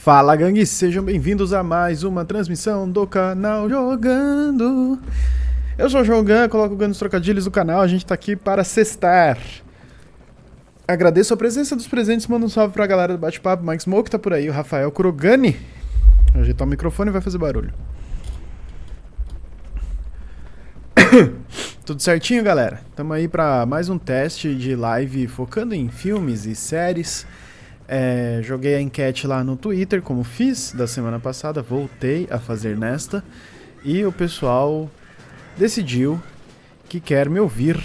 Fala, gangue, sejam bem-vindos a mais uma transmissão do canal Jogando. Eu sou o Jogan, coloco o Gun nos trocadilhos do canal, a gente tá aqui para cestar. Agradeço a presença dos presentes, mando um salve pra galera do bate-papo, Mike Smoke tá por aí, o Rafael Kurogani. Vou ajeitar o microfone e vai fazer barulho. Tudo certinho, galera? Tamo aí pra mais um teste de live focando em filmes e séries. Joguei a enquete lá no Twitter, como fiz da semana passada, voltei a fazer nesta. E o pessoal decidiu que quer me ouvir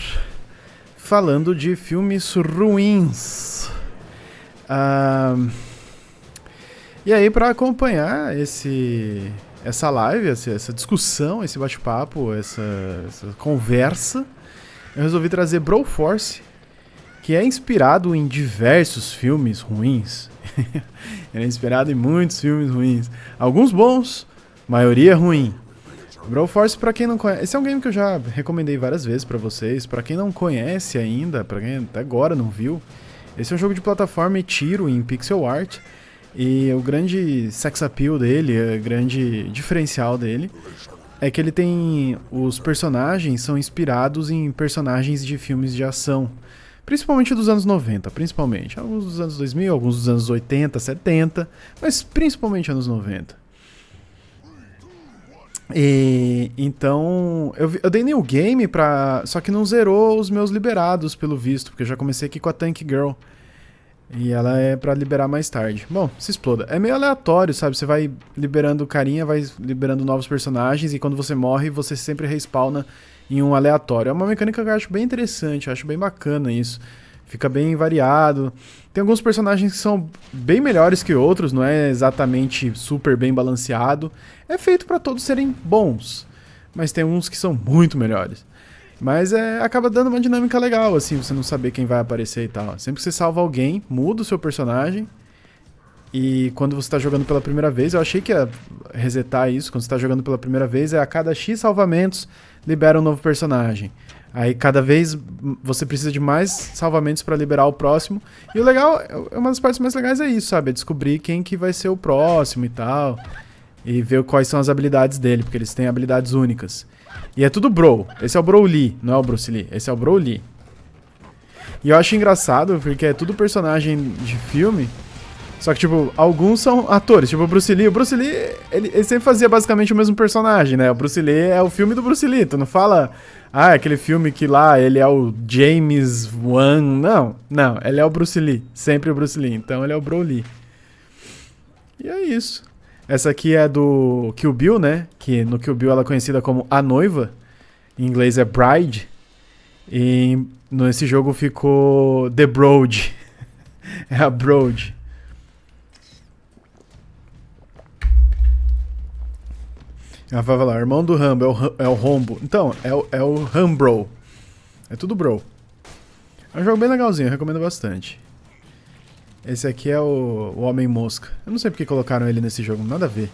falando de filmes ruins. E aí, para acompanhar essa live, essa discussão, esse bate-papo, essa conversa, eu resolvi trazer Broforce, que é inspirado em diversos filmes ruins. Ele é inspirado em muitos filmes ruins. Alguns bons, maioria ruim. Broforce, pra quem não conhece, esse é um game que eu já recomendei várias vezes pra vocês. Pra quem não conhece ainda, pra quem até agora não viu, esse é um jogo de plataforma e tiro em pixel art. E o grande sex appeal dele, o grande diferencial dele, é que ele tem... Os personagens são inspirados em personagens de filmes de ação. Principalmente dos anos 90, principalmente. Alguns dos anos 2000, alguns dos anos 80, 70, mas principalmente anos 90. E então, eu dei new game pra... Só que não zerou os meus liberados, pelo visto, porque eu já comecei aqui com a Tank Girl. E ela é pra liberar mais tarde. Bom, se exploda. É meio aleatório, sabe? Você vai liberando carinha, vai liberando novos personagens, e quando você morre, você sempre respawna em um aleatório. É uma mecânica que eu acho bem interessante, eu acho bem bacana isso. Fica bem variado. Tem alguns personagens que são bem melhores que outros, não é exatamente super bem balanceado. É feito pra todos serem bons, mas tem uns que são muito melhores. Mas acaba dando uma dinâmica legal, assim, você não saber quem vai aparecer e tal. Sempre que você salva alguém, muda o seu personagem. E quando você tá jogando pela primeira vez, eu achei que ia resetar isso. Quando você tá jogando pela primeira vez, a cada X salvamentos, libera um novo personagem. Aí cada vez você precisa de mais salvamentos pra liberar o próximo. E o legal, uma das partes mais legais é isso, sabe? É descobrir quem que vai ser o próximo e tal. E ver quais são as habilidades dele, porque eles têm habilidades únicas. E é tudo Bro. Esse é o Broly, não é o Bruce Lee. Esse é o Broly. E eu acho engraçado, porque é tudo personagem de filme. Só que, tipo, alguns são atores. Tipo, o Bruce Lee. O Bruce Lee, ele sempre fazia basicamente o mesmo personagem, né? O Bruce Lee é o filme do Bruce Lee. Tu não fala, aquele filme que lá ele é o James Wan. Não, ele é o Bruce Lee. Sempre o Bruce Lee. Então ele é o Broly. E é isso. Essa aqui é do Kill Bill, né? Que no Kill Bill ela é conhecida como A Noiva. Em inglês é Bride. E nesse jogo ficou The Broad. É a Broad. Ela vai falar, irmão do Rambo, é o Rombo. Então, é o Rambro. É tudo bro. É um jogo bem legalzinho, eu recomendo bastante. Esse aqui é o Homem-Mosca. Eu não sei porque colocaram ele nesse jogo, nada a ver.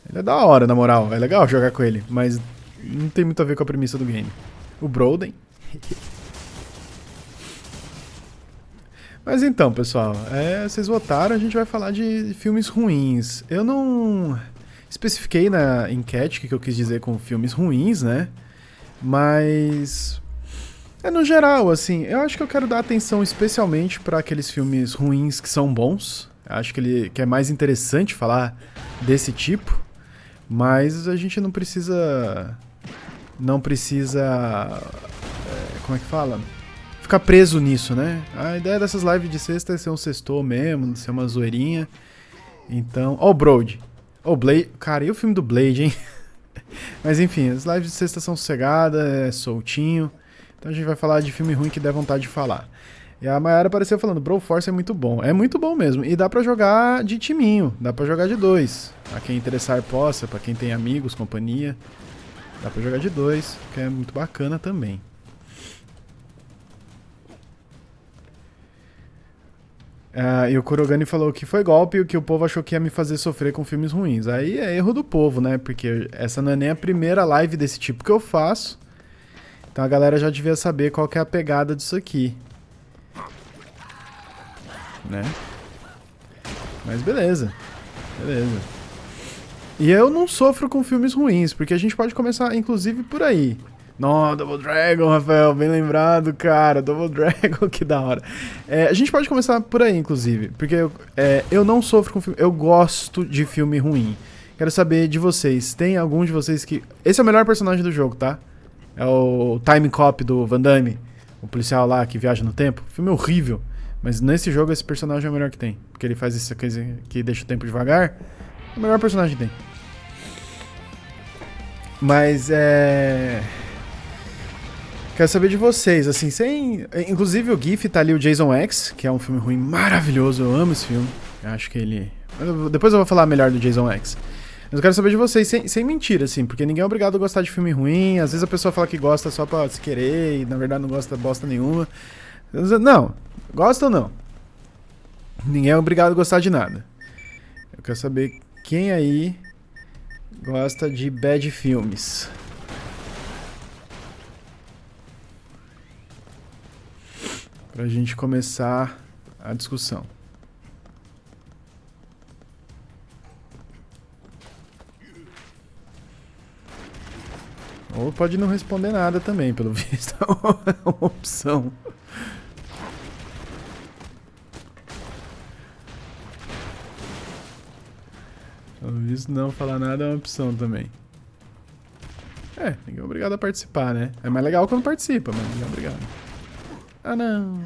Ele é da hora, na moral. É legal jogar com ele, mas não tem muito a ver com a premissa do game. O Broden. Mas então, pessoal, vocês votaram, a gente vai falar de filmes ruins. Eu não especifiquei na enquete o que eu quis dizer com filmes ruins, né? Mas... no geral, assim, eu acho que eu quero dar atenção especialmente para aqueles filmes ruins que são bons. Eu acho que é mais interessante falar desse tipo, mas a gente não precisa... como é que fala? Ficar preso nisso, né? A ideia dessas lives de sexta é ser um sextou mesmo, ser uma zoeirinha. Então... o Brode. Blade... Cara, e o filme do Blade, hein? Mas enfim, as lives de sexta são sossegadas, é soltinho. Então a gente vai falar de filme ruim que der vontade de falar. E a Mayara apareceu falando, Broforce é muito bom. É muito bom mesmo. E dá pra jogar de timinho, dá pra jogar de 2. Pra quem interessar possa, pra quem tem amigos, companhia. Dá pra jogar de 2, que é muito bacana também. E o Kurogani falou que foi golpe e que o povo achou que ia me fazer sofrer com filmes ruins. Aí é erro do povo, né? Porque essa não é nem a primeira live desse tipo que eu faço. Então a galera já devia saber qual que é a pegada disso aqui. Né? Mas beleza. Beleza. E eu não sofro com filmes ruins, porque a gente pode começar, inclusive, por aí. Não, Double Dragon, Rafael, bem lembrado, cara. Double Dragon, que da hora. A gente pode começar por aí, inclusive, porque eu não sofro com filme. Eu gosto de filme ruim. Quero saber de vocês. Tem algum de vocês que... Esse é o melhor personagem do jogo, tá? É o Time Cop do Van Damme. O policial lá que viaja no tempo. Filme horrível. Mas nesse jogo esse personagem é o melhor que tem. Porque ele faz isso que deixa o tempo devagar. É o melhor personagem que tem. Mas quero saber de vocês, assim, sem... Inclusive o GIF tá ali, o Jason X, que é um filme ruim maravilhoso, eu amo esse filme. Eu acho que ele... Depois eu vou falar melhor do Jason X. Mas eu quero saber de vocês, sem mentira, assim, porque ninguém é obrigado a gostar de filme ruim. Às vezes a pessoa fala que gosta só pra se querer e na verdade não gosta bosta nenhuma. Não, gosta ou não? Ninguém é obrigado a gostar de nada. Eu quero saber quem aí gosta de bad filmes. Pra gente começar a discussão. Ou pode não responder nada também, pelo visto. É uma opção. Pelo visto, não falar nada é uma opção também. Ninguém é obrigado a participar, né? É mais legal quando participa, mas ninguém é obrigado. Ah, não.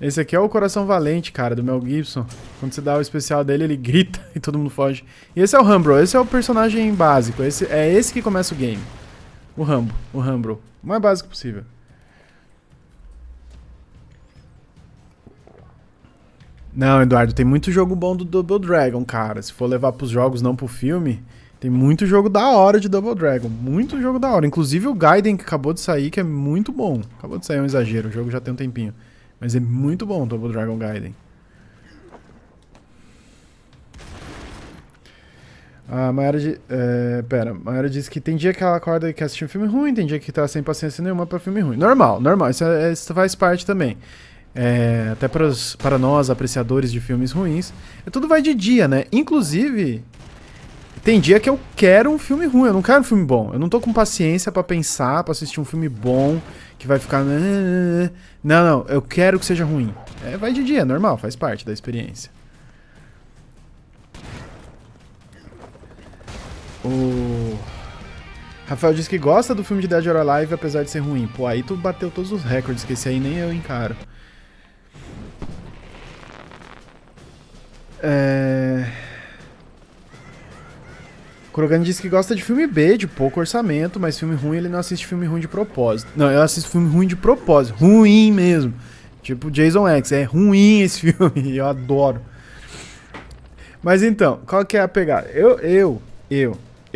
Esse aqui é o Coração Valente, cara, do Mel Gibson. Quando você dá o especial dele, ele grita e todo mundo foge. E esse é o Rambo, esse é o personagem básico. Esse que começa o game. O Rambo. O mais básico possível. Não, Eduardo, tem muito jogo bom do Double Dragon, cara. Se for levar pros jogos, não pro filme, tem muito jogo da hora de Double Dragon. Muito jogo da hora. Inclusive o Gaiden, que acabou de sair, que é muito bom. Acabou de sair, é um exagero. O jogo já tem um tempinho. Mas é muito bom o Double Dragon Gaiden. A Mayara disse que tem dia que ela acorda e quer assistir um filme ruim, tem dia que tá sem paciência nenhuma pra filme ruim. Normal. Isso faz parte também. Até para nós, apreciadores de filmes ruins. Tudo vai de dia, né? Inclusive, tem dia que eu quero um filme ruim, eu não quero um filme bom. Eu não tô com paciência pra pensar, pra assistir um filme bom, que vai ficar... Não, eu quero que seja ruim. Vai de dia, normal, faz parte da experiência. O Rafael disse que gosta do filme de Dead or Alive, apesar de ser ruim. Pô, aí tu bateu todos os recordes, que esse aí nem eu encaro. Kurogane disse que gosta de filme B, de pouco orçamento, mas filme ruim ele não assiste filme ruim de propósito. Não, eu assisto filme ruim de propósito. Ruim mesmo. Tipo Jason X. É ruim esse filme. Eu adoro. Mas então, qual que é a pegada? Eu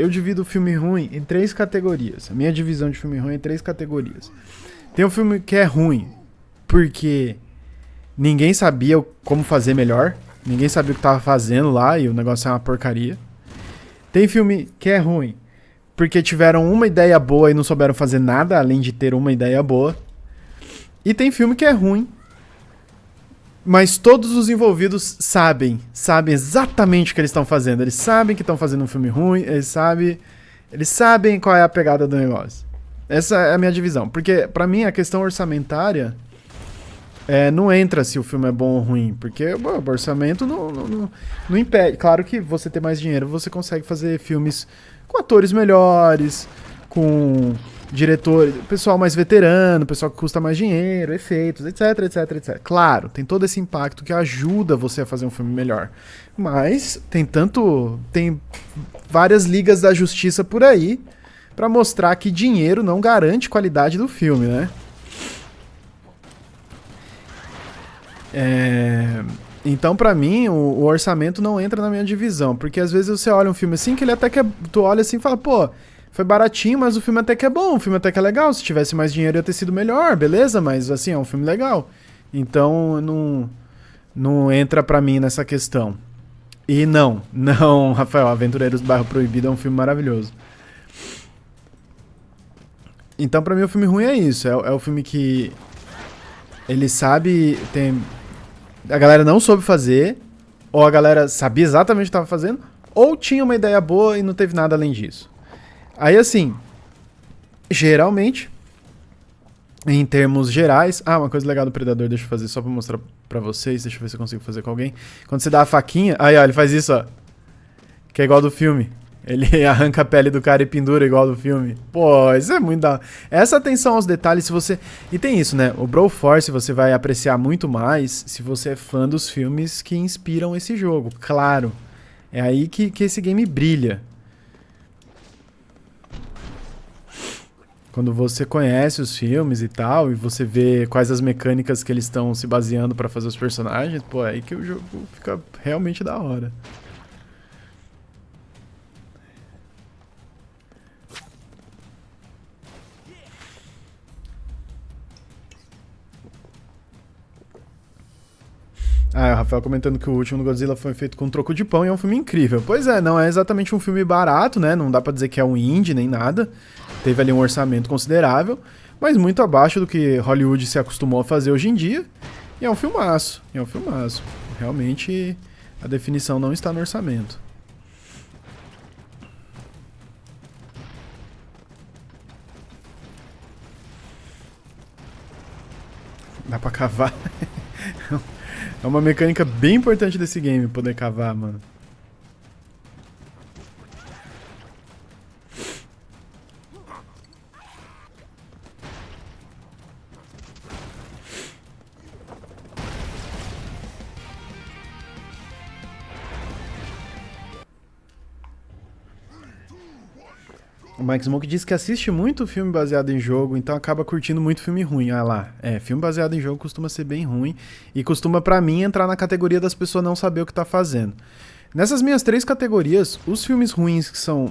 divido o filme ruim em 3 categorias. A minha divisão de filme ruim é em 3 categorias. Tem um filme que é ruim porque ninguém sabia como fazer melhor. Ninguém sabia o que tava fazendo lá e o negócio é uma porcaria. Tem filme que é ruim porque tiveram uma ideia boa e não souberam fazer nada além de ter uma ideia boa. E tem filme que é ruim, mas todos os envolvidos sabem exatamente o que eles estão fazendo. Eles sabem que estão fazendo um filme ruim, eles sabem qual é a pegada do negócio. Essa é a minha divisão. Porque, pra mim, a questão orçamentária não entra se o filme é bom ou ruim. Porque o orçamento não impede. Claro que você ter mais dinheiro, você consegue fazer filmes com atores melhores, com diretor, pessoal mais veterano, pessoal que custa mais dinheiro, efeitos, etc. Claro, tem todo esse impacto que ajuda você a fazer um filme melhor. Mas tem várias ligas da justiça por aí pra mostrar que dinheiro não garante qualidade do filme, né? Então, pra mim, o orçamento não entra na minha divisão, porque às vezes você olha um filme assim, que ele até que tu olha assim e fala, pô, foi baratinho, mas o filme até que é bom, o filme até que é legal. Se tivesse mais dinheiro ia ter sido melhor, beleza? Mas assim, é um filme legal. Então não entra pra mim nessa questão. E não, Rafael, Aventureiros do Bairro Proibido é um filme maravilhoso. Então pra mim o filme ruim é isso. É o filme que ele sabe, A galera não soube fazer, ou a galera sabia exatamente o que estava fazendo, ou tinha uma ideia boa e não teve nada além disso. Aí assim, geralmente, em termos gerais... Ah, uma coisa legal do Predador, deixa eu fazer só pra mostrar pra vocês, deixa eu ver se eu consigo fazer com alguém. Quando você dá a faquinha... Aí, ó, ele faz isso, ó. Que é igual do filme. Ele arranca a pele do cara e pendura igual do filme. Pô, isso é muito da... Essa atenção aos detalhes, se você... E tem isso, né? O Broforce você vai apreciar muito mais se você é fã dos filmes que inspiram esse jogo. Claro. É aí que esse game brilha. Quando você conhece os filmes e tal, e você vê quais as mecânicas que eles estão se baseando pra fazer os personagens, pô, é aí que o jogo fica realmente da hora. Ah, o Rafael comentando que o último do Godzilla foi feito com troco de pão e é um filme incrível. Pois é, não é exatamente um filme barato, né? Não dá pra dizer que é um indie nem nada. Teve ali um orçamento considerável, mas muito abaixo do que Hollywood se acostumou a fazer hoje em dia. E é um filmaço, é um filmaço. Realmente a definição não está no orçamento. Dá pra cavar. É uma mecânica bem importante desse game, poder cavar, mano. O Mike Smoke disse que assiste muito filme baseado em jogo, então acaba curtindo muito filme ruim. Ah lá, filme baseado em jogo costuma ser bem ruim e costuma, pra mim, entrar na categoria das pessoas não saber o que tá fazendo. Nessas minhas 3 categorias, os filmes ruins que são...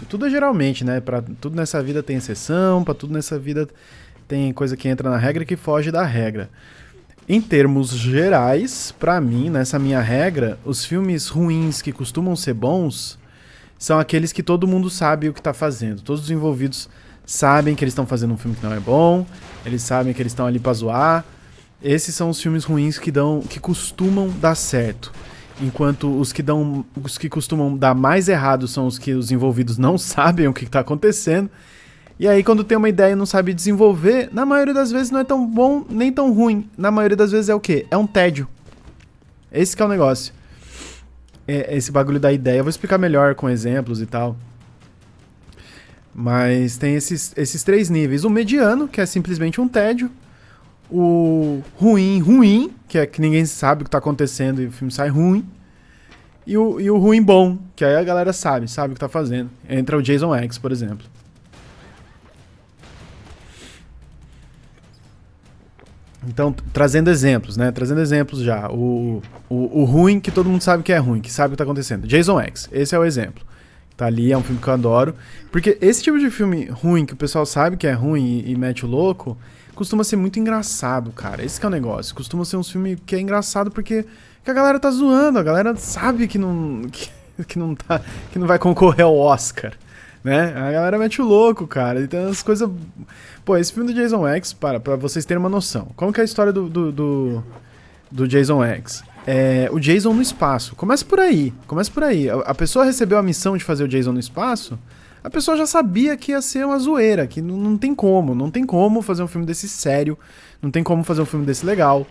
tudo é geralmente, né? Pra tudo nessa vida tem exceção, pra tudo nessa vida tem coisa que entra na regra e que foge da regra. Em termos gerais, pra mim, nessa minha regra, os filmes ruins que costumam ser bons são aqueles que todo mundo sabe o que tá fazendo. Todos os envolvidos sabem que eles estão fazendo um filme que não é bom, eles sabem que eles estão ali pra zoar. Esses são os filmes ruins que costumam dar certo. Enquanto os que costumam dar mais errado são os que os envolvidos não sabem o que tá acontecendo. E aí, quando tem uma ideia e não sabe desenvolver, na maioria das vezes não é tão bom nem tão ruim. Na maioria das vezes é o quê? É um tédio. Esse que é o negócio. Esse bagulho da ideia. Eu vou explicar melhor com exemplos e tal. Mas tem esses 3 níveis. O mediano, que é simplesmente um tédio. O ruim, que é que ninguém sabe o que tá acontecendo e o filme sai ruim. E o ruim bom, que aí a galera sabe o que tá fazendo. Entra o Jason X, por exemplo. Então, trazendo exemplos, né? Trazendo exemplos já. O ruim que todo mundo sabe que é ruim, que sabe o que tá acontecendo. Jason X, esse é o exemplo. Tá ali, é um filme que eu adoro. Porque esse tipo de filme ruim, que o pessoal sabe que é ruim e mete o louco, costuma ser muito engraçado, cara. Esse que é o negócio. Costuma ser um filme que é engraçado porque a galera tá zoando, a galera sabe que não vai concorrer ao Oscar, né? A galera mete o louco, cara. Então as coisas... Pô, esse filme do Jason X, pra vocês terem uma noção. Como que é a história do Jason X? O Jason no espaço. Começa por aí. A pessoa recebeu a missão de fazer o Jason no espaço, a pessoa já sabia que ia ser uma zoeira, que não tem como fazer um filme desse sério, não tem como fazer um filme desse legal.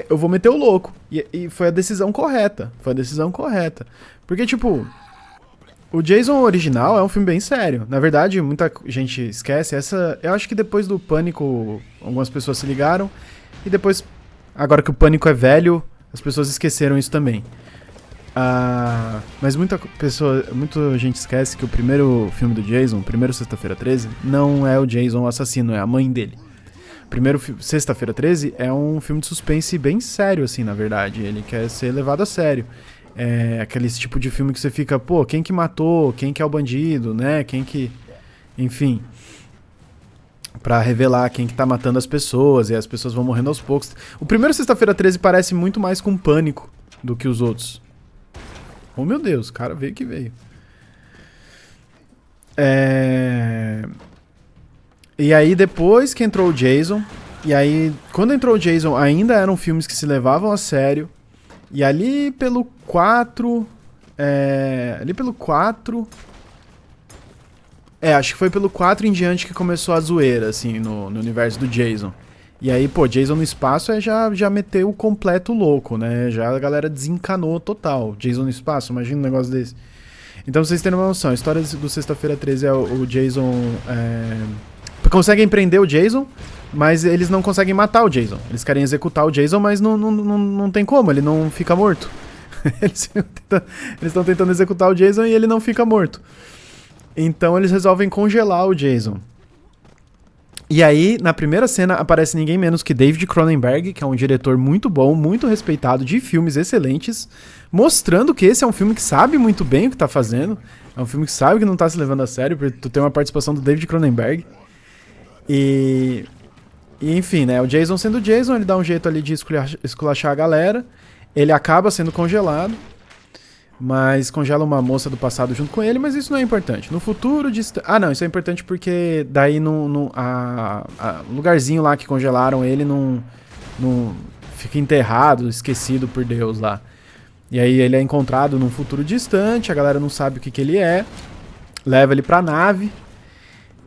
Eu vou meter o louco. E foi a decisão correta. Porque, tipo... O Jason original é um filme bem sério. Na verdade, muita gente esquece. Eu acho que depois do Pânico, algumas pessoas se ligaram. E depois, agora que o Pânico é velho, as pessoas esqueceram isso também. Mas muita gente esquece que o primeiro filme do Jason, o primeiro Sexta-feira 13, não é o Jason o assassino, é a mãe dele. O primeiro Sexta-feira 13 é um filme de suspense bem sério, assim, na verdade. Ele quer ser levado a sério. É aquele tipo de filme que você fica, pô, quem que matou, quem que é o bandido, né, quem que... Enfim, pra revelar quem que tá matando as pessoas, e as pessoas vão morrendo aos poucos. O primeiro Sexta-feira 13 parece muito mais com Pânico do que os outros. Oh, meu Deus, o cara veio que veio. E aí, depois que entrou o Jason, E aí, quando entrou o Jason, ainda eram filmes que se levavam a sério. E ali pelo 4... ali pelo 4... acho que foi pelo 4 em diante que começou a zoeira, assim, no universo do Jason. E aí, pô, Jason no espaço já meteu o completo louco, né? Já a galera desencanou total. Jason no espaço, imagina um negócio desse. Então, pra vocês terem uma noção, a história do Sexta-feira 13 é o Jason... conseguem prender o Jason, mas eles não conseguem matar o Jason. Eles querem executar o Jason, mas não tem como, ele não fica morto. Eles estão tentando executar o Jason e ele não fica morto. Então eles resolvem congelar o Jason. E aí, na primeira cena, aparece ninguém menos que David Cronenberg, que é um diretor muito bom, muito respeitado, de filmes excelentes, mostrando que esse é um filme que sabe muito bem o que tá fazendo. É um filme que sabe que não tá se levando a sério, porque tu tem uma participação do David Cronenberg. E enfim, né, o Jason sendo o Jason, ele dá um jeito ali de esculachar a galera. Ele acaba sendo congelado, mas congela uma moça do passado junto com ele, mas isso não é importante. No futuro... não, isso é importante porque daí no lugarzinho lá que congelaram ele não fica enterrado, esquecido por Deus lá. E aí ele é encontrado num futuro distante, a galera não sabe o que ele é, leva ele pra nave,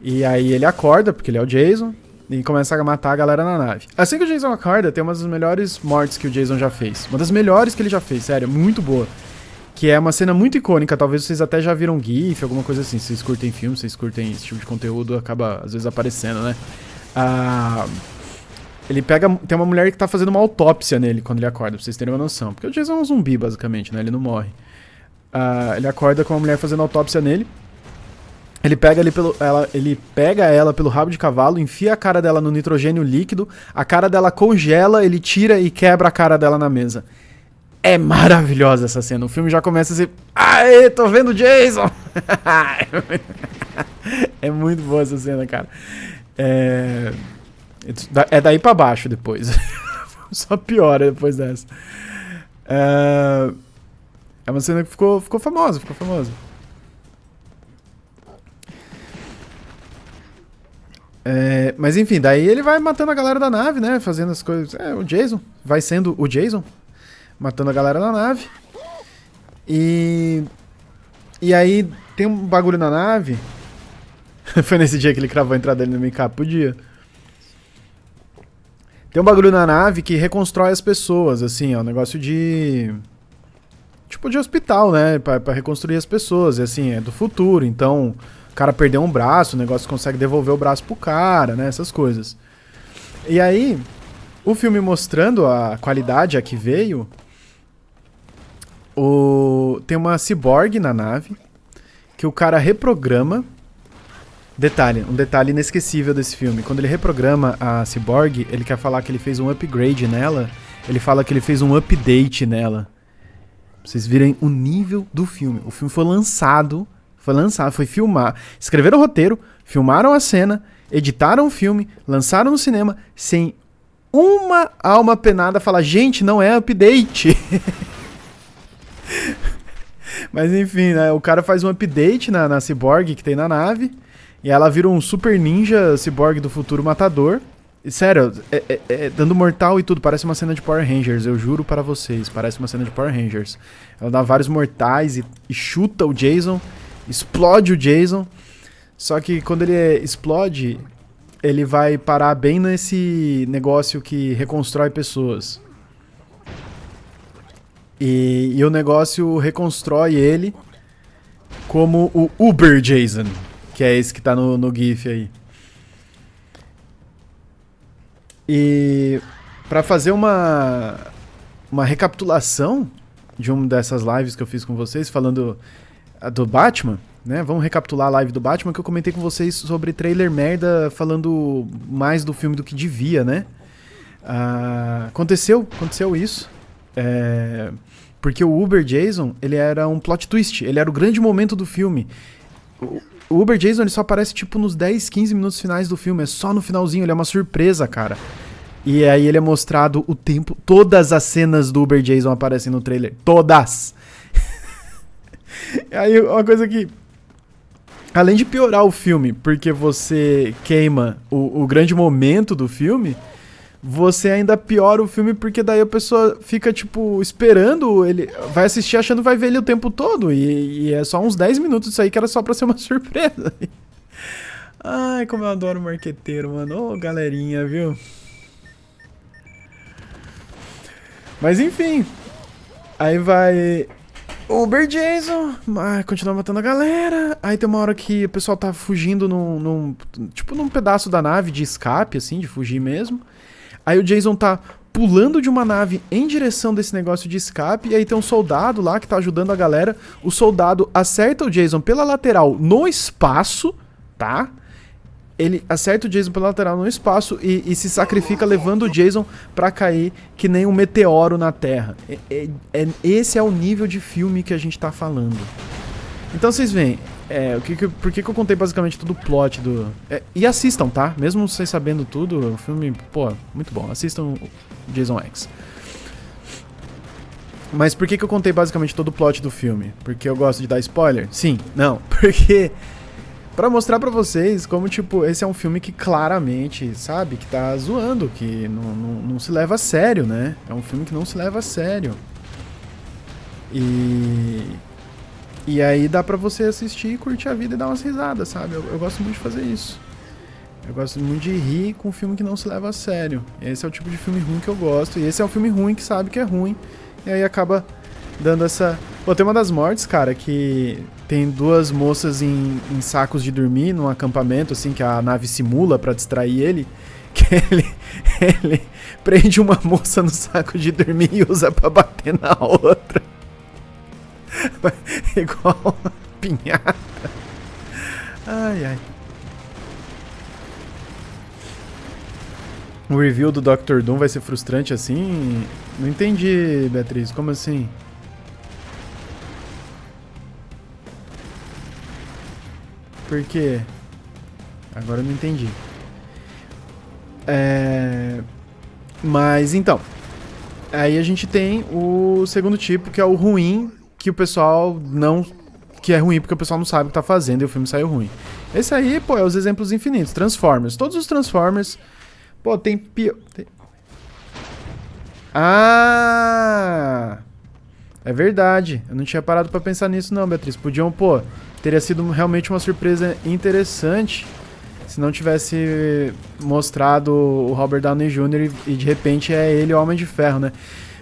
e aí ele acorda, porque ele é o Jason, e começa a matar a galera na nave. Assim que o Jason acorda, tem uma das melhores mortes que o Jason já fez. Uma das melhores que ele já fez, sério, muito boa. Que é uma cena muito icônica, talvez vocês até já viram GIF, alguma coisa assim. Se vocês curtem filme, se vocês curtem esse tipo de conteúdo, acaba às vezes aparecendo, né? Ele pega... Tem uma mulher que tá fazendo uma autópsia nele quando ele acorda, pra vocês terem uma noção. Porque o Jason é um zumbi, basicamente, né? Ele não morre. Ele acorda com uma mulher fazendo autópsia nele. Ele pega ela pelo rabo de cavalo, enfia a cara dela no nitrogênio líquido, a cara dela congela, ele tira e quebra a cara dela na mesa. É maravilhosa essa cena. O filme já começa assim... Aê, tô vendo o Jason! É muito boa essa cena, cara. É daí pra baixo depois. Só piora depois dessa. É uma cena que ficou famosa, Mas enfim, daí ele vai matando a galera da nave, né? Fazendo as coisas... o Jason. Vai sendo o Jason. Matando a galera na nave. E aí tem um bagulho na nave. Foi nesse dia que ele cravou a entrada dele no make-up? Podia. Tem um bagulho na nave que reconstrói as pessoas, assim, ó. Um negócio de... tipo de hospital, né? Pra reconstruir as pessoas. E assim, é do futuro. Então, o cara perdeu um braço, o negócio consegue devolver o braço pro cara, né? Essas coisas. E aí, o filme mostrando a qualidade a que veio... Tem uma ciborgue na nave que o cara reprograma. Um detalhe inesquecível desse filme. Quando ele reprograma a ciborgue, ele quer falar que ele fez um upgrade nela. Ele fala que ele fez um update nela. Pra vocês verem o nível do filme. O filme foi filmar. Escreveram o roteiro, filmaram a cena, editaram o filme, lançaram no cinema, sem uma alma penada falar, gente, não é update. Mas enfim, né? O cara faz um update na ciborgue que tem na nave. E ela vira um super ninja ciborgue do futuro matador. E, sério, dando mortal e tudo. Parece uma cena de Power Rangers, eu juro para vocês. Parece uma cena de Power Rangers. Ela dá vários mortais e chuta o Jason. Explode o Jason. Só que quando ele explode, ele vai parar bem nesse negócio que reconstrói pessoas. E o negócio reconstrói ele como o Uber Jason, que é esse que tá no GIF aí. E pra fazer uma recapitulação de uma dessas lives que eu fiz com vocês, falando do Batman, né? Vamos recapitular a live do Batman que eu comentei com vocês sobre trailer merda, falando mais do filme do que devia, né? Aconteceu isso. Porque o Uber Jason, ele era um plot twist, ele era o grande momento do filme. O Uber Jason, ele só aparece tipo nos 10, 15 minutos finais do filme, é só no finalzinho, ele é uma surpresa, cara. E aí ele é mostrado o tempo, todas as cenas do Uber Jason aparecem no trailer, todas! Aí uma coisa que, além de piorar o filme, porque você queima o grande momento do filme, você ainda piora o filme porque daí a pessoa fica, tipo, esperando, ele vai assistir achando que vai ver ele o tempo todo e é só uns 10 minutos disso aí que era só pra ser uma surpresa. Ai, como eu adoro marqueteiro, mano. Ô, galerinha, viu? Mas enfim, aí vai Uber Jason, continua matando a galera. Aí tem uma hora que o pessoal tá fugindo tipo num pedaço da nave de escape, assim, de fugir mesmo. Aí o Jason tá pulando de uma nave em direção desse negócio de escape. E aí tem um soldado lá que tá ajudando a galera. O soldado acerta o Jason pela lateral no espaço, tá? Ele acerta o Jason pela lateral no espaço e se sacrifica levando o Jason pra cair que nem um meteoro na Terra. Esse é o nível de filme que a gente tá falando. Então vocês veem, por que eu contei basicamente todo o plot do... e assistam, tá? Mesmo vocês sabendo tudo, o filme, pô, muito bom. Assistam Jason X. Mas por que eu contei basicamente todo o plot do filme? Porque eu gosto de dar spoiler? Sim, não. Porque... pra mostrar pra vocês como, tipo, esse é um filme que claramente, sabe, que tá zoando, que não se leva a sério, né? É um filme que não se leva a sério. E aí dá pra você assistir, curtir a vida e dar umas risadas, sabe? Eu gosto muito de fazer isso. Eu gosto muito de rir com um filme que não se leva a sério. Esse é o tipo de filme ruim que eu gosto. E esse é um filme ruim que sabe que é ruim. E aí acaba dando essa... Pô, tem uma das mortes, cara, que tem duas moças em sacos de dormir num acampamento, assim, que a nave simula pra distrair ele. Que ele prende uma moça no saco de dormir e usa pra bater na outra. Igual uma pinhata. Ai, ai. O review do Dr. Doom vai ser frustrante assim? Não entendi, Beatriz. Como assim? Por quê? Agora eu não entendi. Mas então. Aí a gente tem o segundo tipo, que é o ruim, que o pessoal não... que é ruim porque o pessoal não sabe o que tá fazendo e o filme saiu ruim. Esse aí, pô, é os exemplos infinitos. Transformers. Todos os Transformers... Pô, tem pior... Ah! É verdade. Eu não tinha parado pra pensar nisso não, Beatriz. Podiam, pô... Teria sido realmente uma surpresa interessante se não tivesse mostrado o Robert Downey Jr. e de repente é ele o Homem de Ferro, né?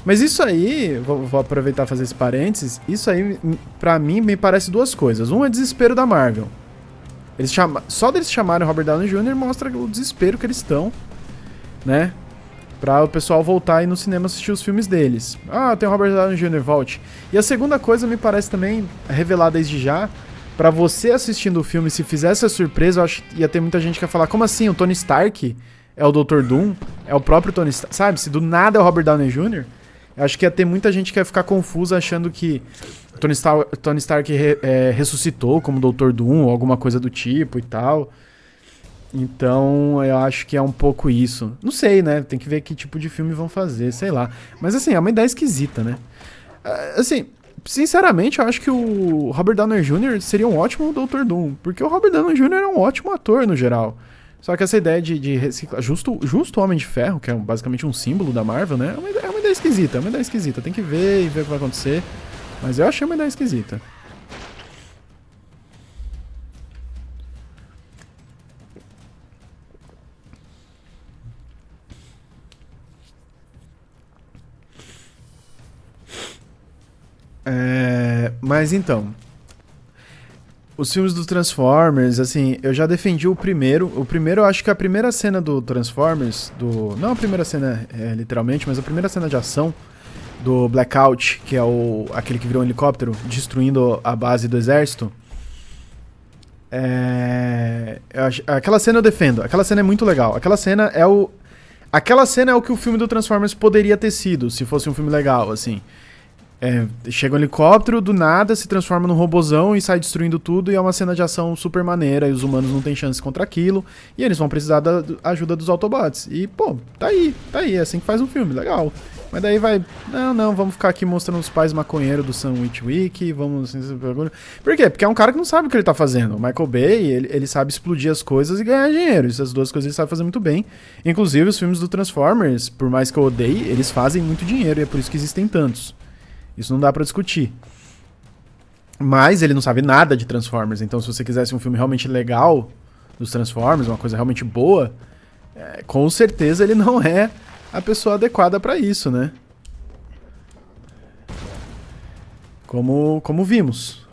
Mas isso aí, vou aproveitar e fazer esse parênteses, isso aí, pra mim, me parece duas coisas. Um é desespero da Marvel. Só deles chamarem o Robert Downey Jr. mostra o desespero que eles estão, né? Pra o pessoal voltar e ir no cinema assistir os filmes deles. Ah, tem o Robert Downey Jr., volte. E a segunda coisa me parece também, revelar desde já, pra você assistindo o filme, se fizesse a surpresa, eu acho que ia ter muita gente que ia falar, como assim, o Tony Stark é o Dr. Doom? É o próprio Tony Stark? Sabe, se do nada é o Robert Downey Jr., eu acho que ia ter muita gente que ia ficar confusa achando que o Tony Stark ressuscitou como Dr. Doom ou alguma coisa do tipo e tal. Então, eu acho que é um pouco isso. Não sei, né? Tem que ver que tipo de filme vão fazer, sei lá. Mas assim, é uma ideia esquisita, né? Assim... Sinceramente, eu acho que o Robert Downey Jr. seria um ótimo Dr. Doom, porque o Robert Downey Jr. é um ótimo ator no geral. Só que essa ideia de reciclar... Justo Homem de Ferro, que é basicamente um símbolo da Marvel, né? É uma ideia esquisita, Tem que ver e ver o que vai acontecer. Mas eu achei uma ideia esquisita. Mas então, os filmes dos Transformers, assim, eu já defendi o primeiro. O primeiro, eu acho que a primeira cena do Transformers, não a primeira cena literalmente, mas a primeira cena de ação do Blackout, que é aquele que virou um helicóptero, destruindo a base do exército. Aquela cena eu defendo, aquela cena é muito legal. Aquela cena é o que o filme do Transformers poderia ter sido, se fosse um filme legal, assim. Chega um helicóptero, do nada, se transforma num robozão e sai destruindo tudo, e é uma cena de ação super maneira, e os humanos não têm chance contra aquilo, e eles vão precisar da ajuda dos Autobots. E, pô, tá aí, é assim que faz um filme, legal. Mas daí vai, não, vamos ficar aqui mostrando os pais maconheiros do Sam Witwick, vamos... Por quê? Porque é um cara que não sabe o que ele tá fazendo. O Michael Bay, ele sabe explodir as coisas e ganhar dinheiro. Essas duas coisas ele sabe fazer muito bem. Inclusive, os filmes do Transformers, por mais que eu odeie, eles fazem muito dinheiro, e é por isso que existem tantos. Isso não dá pra discutir. Mas ele não sabe nada de Transformers, então se você quisesse um filme realmente legal dos Transformers, uma coisa realmente boa, com certeza ele não é a pessoa adequada pra isso, né? Como vimos.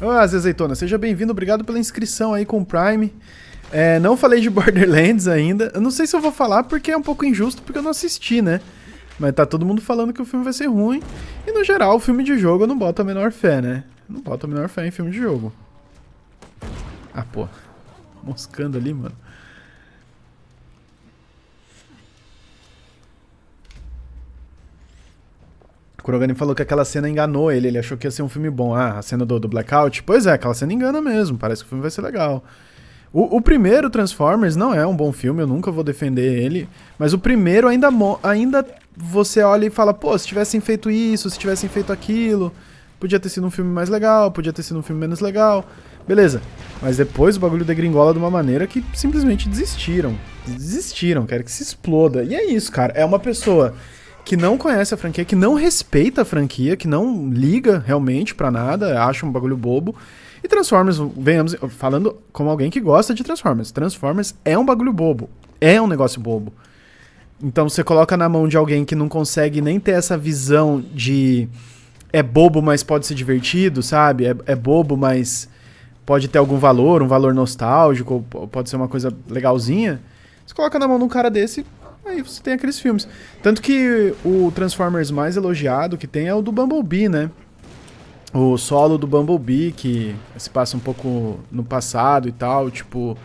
Olá, Azeitona, seja bem-vindo, obrigado pela inscrição aí com o Prime. Não falei de Borderlands ainda. Eu não sei se eu vou falar porque é um pouco injusto, porque eu não assisti, né? Mas tá todo mundo falando que o filme vai ser ruim. E no geral, o filme de jogo eu não boto a menor fé, né? Não boto a menor fé em filme de jogo. Ah, pô. Moscando ali, mano. O Kurogane falou que aquela cena enganou ele. Ele achou que ia ser um filme bom. Ah, a cena do Blackout? Pois é, aquela cena engana mesmo. Parece que o filme vai ser legal. O primeiro Transformers não é um bom filme, eu nunca vou defender ele, mas o primeiro ainda você olha e fala, pô, se tivessem feito isso, se tivessem feito aquilo, podia ter sido um filme mais legal, podia ter sido um filme menos legal, beleza. Mas depois o bagulho degringola de uma maneira que simplesmente desistiram, quero que se exploda. E é isso, cara, é uma pessoa que não conhece a franquia, que não respeita a franquia, que não liga realmente pra nada, acha um bagulho bobo. E Transformers, venhamos falando como alguém que gosta de Transformers. Transformers é um bagulho bobo. É um negócio bobo. Então você coloca na mão de alguém que não consegue nem ter essa visão de... É bobo, mas pode ser divertido, sabe? É bobo, mas pode ter algum valor, um valor nostálgico, pode ser uma coisa legalzinha. Você coloca na mão de um cara desse, aí você tem aqueles filmes. Tanto que o Transformers mais elogiado que tem é o do Bumblebee, né? O solo do Bumblebee, que se passa um pouco no passado e tal, tipo...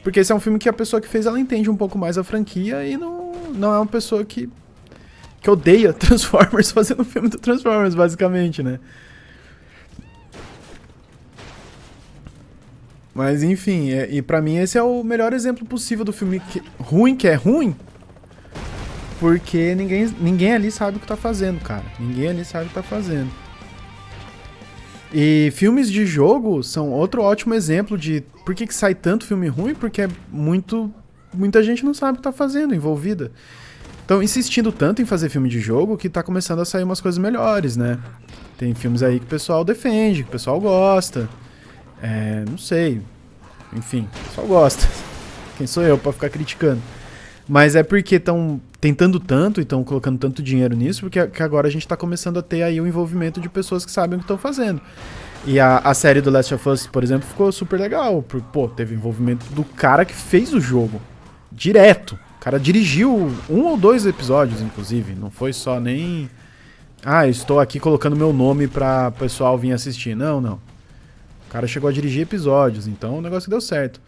Porque esse é um filme que a pessoa que fez, ela entende um pouco mais a franquia e não é uma pessoa que odeia Transformers fazendo um filme do Transformers, basicamente, né? Mas, enfim, e pra mim esse é o melhor exemplo possível do filme que é ruim, porque ninguém ali sabe o que tá fazendo, cara. Ninguém ali sabe o que tá fazendo. E filmes de jogo são outro ótimo exemplo de por que sai tanto filme ruim, porque muita gente não sabe o que tá fazendo, envolvida. Então, insistindo tanto em fazer filme de jogo que tá começando a sair umas coisas melhores, né? Tem filmes aí que o pessoal defende, que o pessoal gosta. Não sei. Enfim, o pessoal gosta. Quem sou eu pra ficar criticando? Mas é porque estão tentando tanto e estão colocando tanto dinheiro nisso, porque agora a gente tá começando a ter aí o envolvimento de pessoas que sabem o que estão fazendo. E a série do Last of Us, por exemplo, ficou super legal. Pô, teve envolvimento do cara que fez o jogo. Direto. O cara dirigiu 1 ou 2 episódios, inclusive. Não foi só nem... Ah, eu estou aqui colocando meu nome pra pessoal vir assistir. Não. O cara chegou a dirigir episódios, então o negócio deu certo.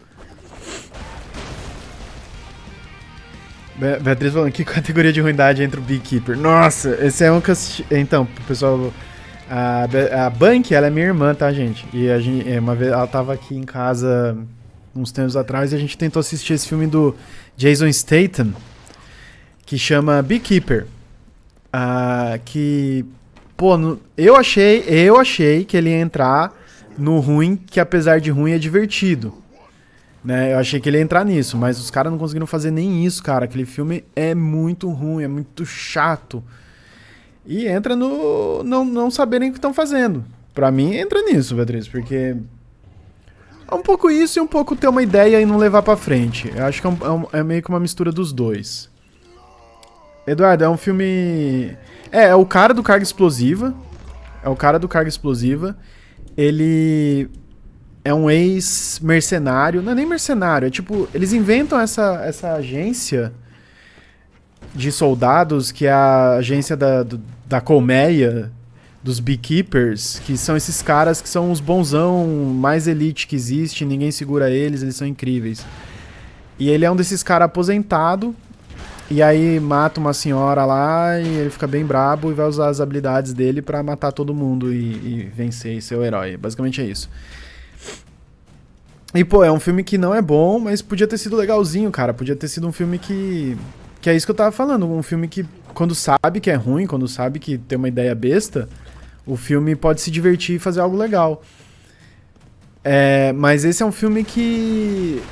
Beatriz falando, que categoria de ruindade entra o Beekeeper? Nossa, esse é um que eu assisti... Então, pessoal, a Bank, ela é minha irmã, tá, gente? E uma vez ela tava aqui em casa uns tempos atrás e a gente tentou assistir esse filme do Jason Statham, que chama Beekeeper. Que, pô, eu achei que ele ia entrar no ruim, que apesar de ruim é divertido. Né, eu achei que ele ia entrar nisso, mas os caras não conseguiram fazer nem isso, cara. Aquele filme é muito ruim, é muito chato. E entra no não saberem o que estão fazendo. Pra mim, entra nisso, Beatriz, porque é um pouco isso e um pouco ter uma ideia e não levar pra frente. Eu acho que é meio que uma mistura dos dois. Eduardo, é um filme... É o cara do Carga Explosiva. Ele... é um ex-mercenário, não é nem mercenário, é tipo, eles inventam essa agência de soldados, que é a agência da colmeia, dos beekeepers, que são esses caras que são os bonzão mais elite que existe, ninguém segura eles são incríveis. E ele é um desses caras aposentado. E aí mata uma senhora lá e ele fica bem brabo e vai usar as habilidades dele pra matar todo mundo e vencer e ser o herói. Basicamente é isso. E, pô, é um filme que não é bom, mas podia ter sido legalzinho, cara. Podia ter sido um filme que... Que é isso que eu tava falando. Um filme que, quando sabe que é ruim, quando sabe que tem uma ideia besta, o filme pode se divertir e fazer algo legal. Mas esse é um filme que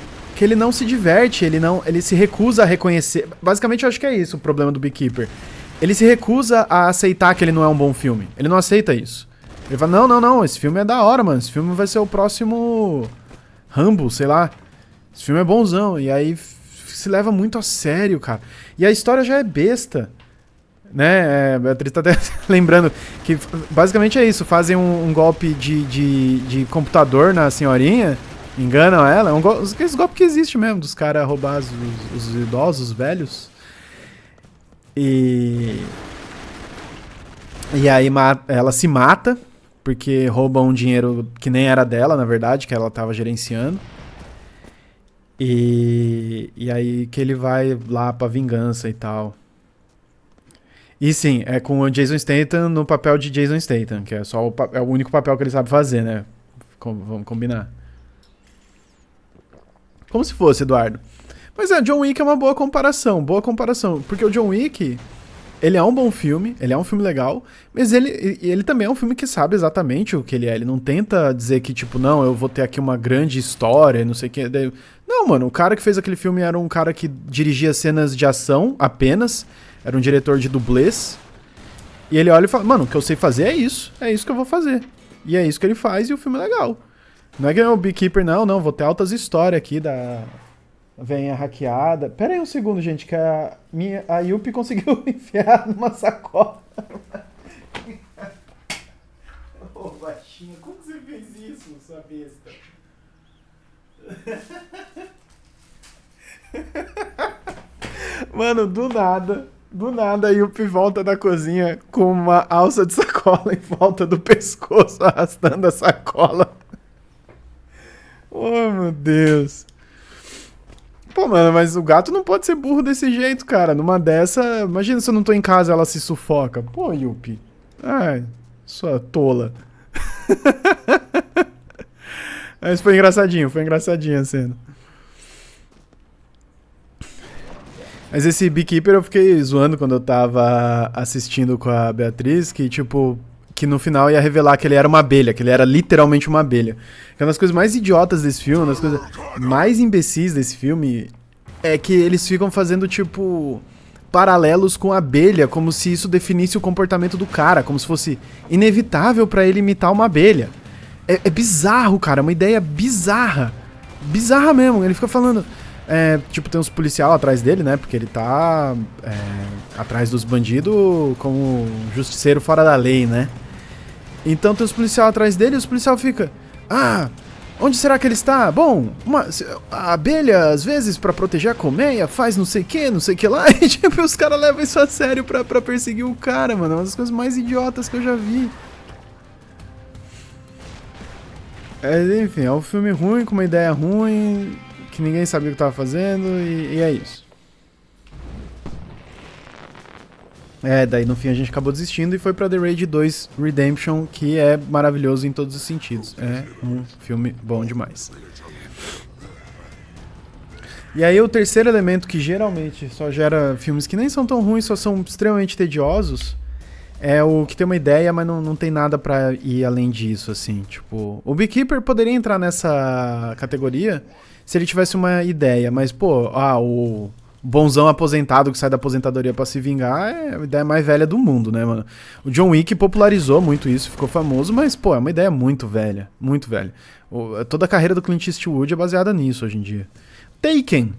ele não se diverte, ele se recusa a reconhecer. Basicamente, eu acho que é isso o problema do Beekeeper. Ele se recusa a aceitar que ele não é um bom filme. Ele não aceita isso. Ele fala, não, esse filme é da hora, mano. Esse filme vai ser o próximo Rambo, sei lá. Esse filme é bonzão. E aí se leva muito a sério, cara. E a história já é besta. Né? A Beatriz tá até lembrando que basicamente é isso. Fazem um golpe de computador na senhorinha, enganam ela. Esse golpe que existe mesmo, dos caras roubar os idosos, os velhos. E aí ela se mata, porque rouba um dinheiro que nem era dela, na verdade, que ela tava gerenciando. E aí que ele vai lá pra vingança e tal. E sim, é com o Jason Statham no papel de Jason Statham, que é só é o único papel que ele sabe fazer, né? Vamos combinar. Como se fosse, Eduardo. Mas John Wick é uma boa comparação, porque o John Wick, ele é um bom filme, ele é um filme legal, mas ele também é um filme que sabe exatamente o que ele é. Ele não tenta dizer que, tipo, não, eu vou ter aqui uma grande história, não sei o que. Não, mano, o cara que fez aquele filme era um cara que dirigia cenas de ação apenas, era um diretor de dublês, e ele olha e fala, mano, o que eu sei fazer é isso que eu vou fazer. E é isso que ele faz e o filme é legal. Não é que é o Beekeeper, não, vou ter altas histórias aqui da... Venha hackeada. Pera aí um segundo, gente, que a Yuppie conseguiu enfiar numa sacola. Ô, baixinha, como você fez isso, sua besta? Mano, do nada a Yuppie volta da cozinha com uma alça de sacola em volta do pescoço, arrastando a sacola. Oh, meu Deus. Pô, mano, mas o gato não pode ser burro desse jeito, cara. Numa dessa, imagina se eu não tô em casa e ela se sufoca. Pô, Yuppie. Ai, sua tola. Mas foi engraçadinho a cena. Mas esse Beekeeper eu fiquei zoando quando eu tava assistindo com a Beatriz, que tipo, que no final ia revelar que ele era uma abelha, que ele era literalmente uma abelha. Que é uma das coisas mais idiotas desse filme, uma das coisas mais imbecis desse filme, é que eles ficam fazendo, tipo, paralelos com a abelha, como se isso definisse o comportamento do cara, como se fosse inevitável pra ele imitar uma abelha. É bizarro, cara, é uma ideia bizarra. Bizarra mesmo, ele fica falando... tipo, tem uns policial atrás dele, né? Porque ele tá atrás dos bandidos como justiceiro fora da lei, né? Então tem os policial atrás dele e os policial fica... Ah, onde será que ele está? Bom, a abelha, às vezes, pra proteger a colmeia, faz não sei o que lá. E tipo, os caras levam isso a sério pra perseguir o cara, mano. É uma das coisas mais idiotas que eu já vi. Enfim, é um filme ruim, com uma ideia ruim... que ninguém sabia o que tava fazendo e é isso. Daí no fim a gente acabou desistindo e foi pra The Raid 2 Redemption, que é maravilhoso em todos os sentidos. É um filme bom demais. E aí o terceiro elemento que geralmente só gera filmes que nem são tão ruins, só são extremamente tediosos, é o que tem uma ideia, mas não tem nada pra ir além disso, assim. Tipo, o Beekeeper poderia entrar nessa categoria se ele tivesse uma ideia, mas, pô, o bonzão aposentado que sai da aposentadoria pra se vingar é a ideia mais velha do mundo, né, mano? O John Wick popularizou muito isso, ficou famoso, mas, pô, é uma ideia muito velha, muito velha. Toda a carreira do Clint Eastwood é baseada nisso hoje em dia. Taken.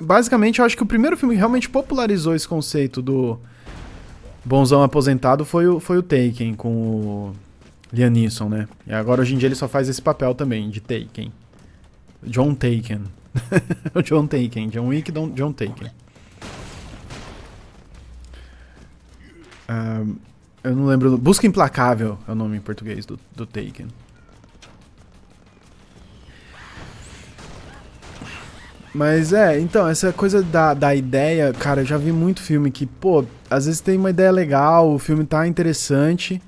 Basicamente, eu acho que o primeiro filme que realmente popularizou esse conceito do bonzão aposentado foi o Taken, com o Liam Neeson, né? E agora, hoje em dia, ele só faz esse papel também, de Taken. John Taken. O John Taken. John Wick, John Taken. Eu não lembro... Busca Implacável é o nome em português do Taken. Mas então, essa coisa da ideia, cara, eu já vi muito filme que, pô, às vezes tem uma ideia legal, o filme tá interessante,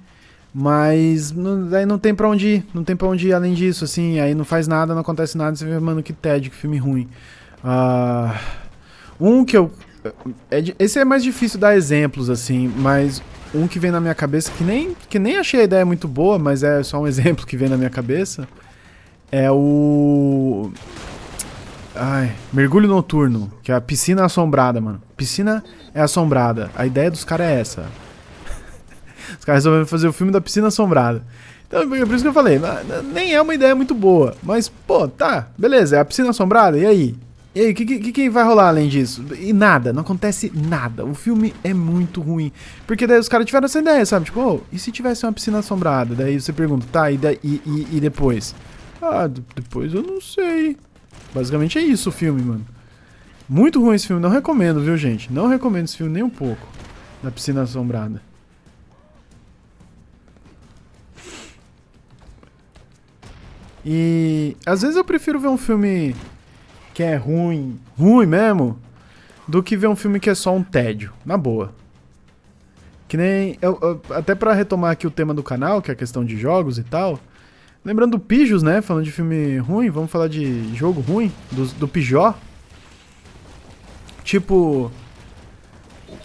mas daí não tem pra onde ir, não tem pra onde ir além disso, assim, aí não faz nada, não acontece nada, você vê, mano, que tédio, que filme ruim. Ah, um que eu... esse é mais difícil dar exemplos, assim, mas um que vem na minha cabeça, que nem achei a ideia muito boa, mas é só um exemplo que vem na minha cabeça, é o... Ai, Mergulho Noturno, que é a piscina assombrada, mano. Piscina é assombrada. A ideia dos caras é essa. Os caras resolveram fazer o filme da piscina assombrada. Então, é por isso que eu falei, nem é uma ideia muito boa. Mas, pô, tá, beleza, é a piscina assombrada, e aí? E aí, o que vai rolar além disso? E nada, não acontece nada. O filme é muito ruim. Porque daí os caras tiveram essa ideia, sabe? Tipo, oh, e se tivesse uma piscina assombrada? Daí você pergunta, tá, e depois? Ah, depois eu não sei. Basicamente é isso o filme, mano. Muito ruim esse filme, não recomendo, viu, gente? Não recomendo esse filme nem um pouco. Da piscina assombrada. E às vezes eu prefiro ver um filme que é ruim, ruim mesmo, do que ver um filme que é só um tédio, na boa. Que nem... até pra retomar aqui o tema do canal, que é a questão de jogos e tal... Lembrando do Pijos, né? Falando de filme ruim, vamos falar de jogo ruim, do Pijó. Tipo,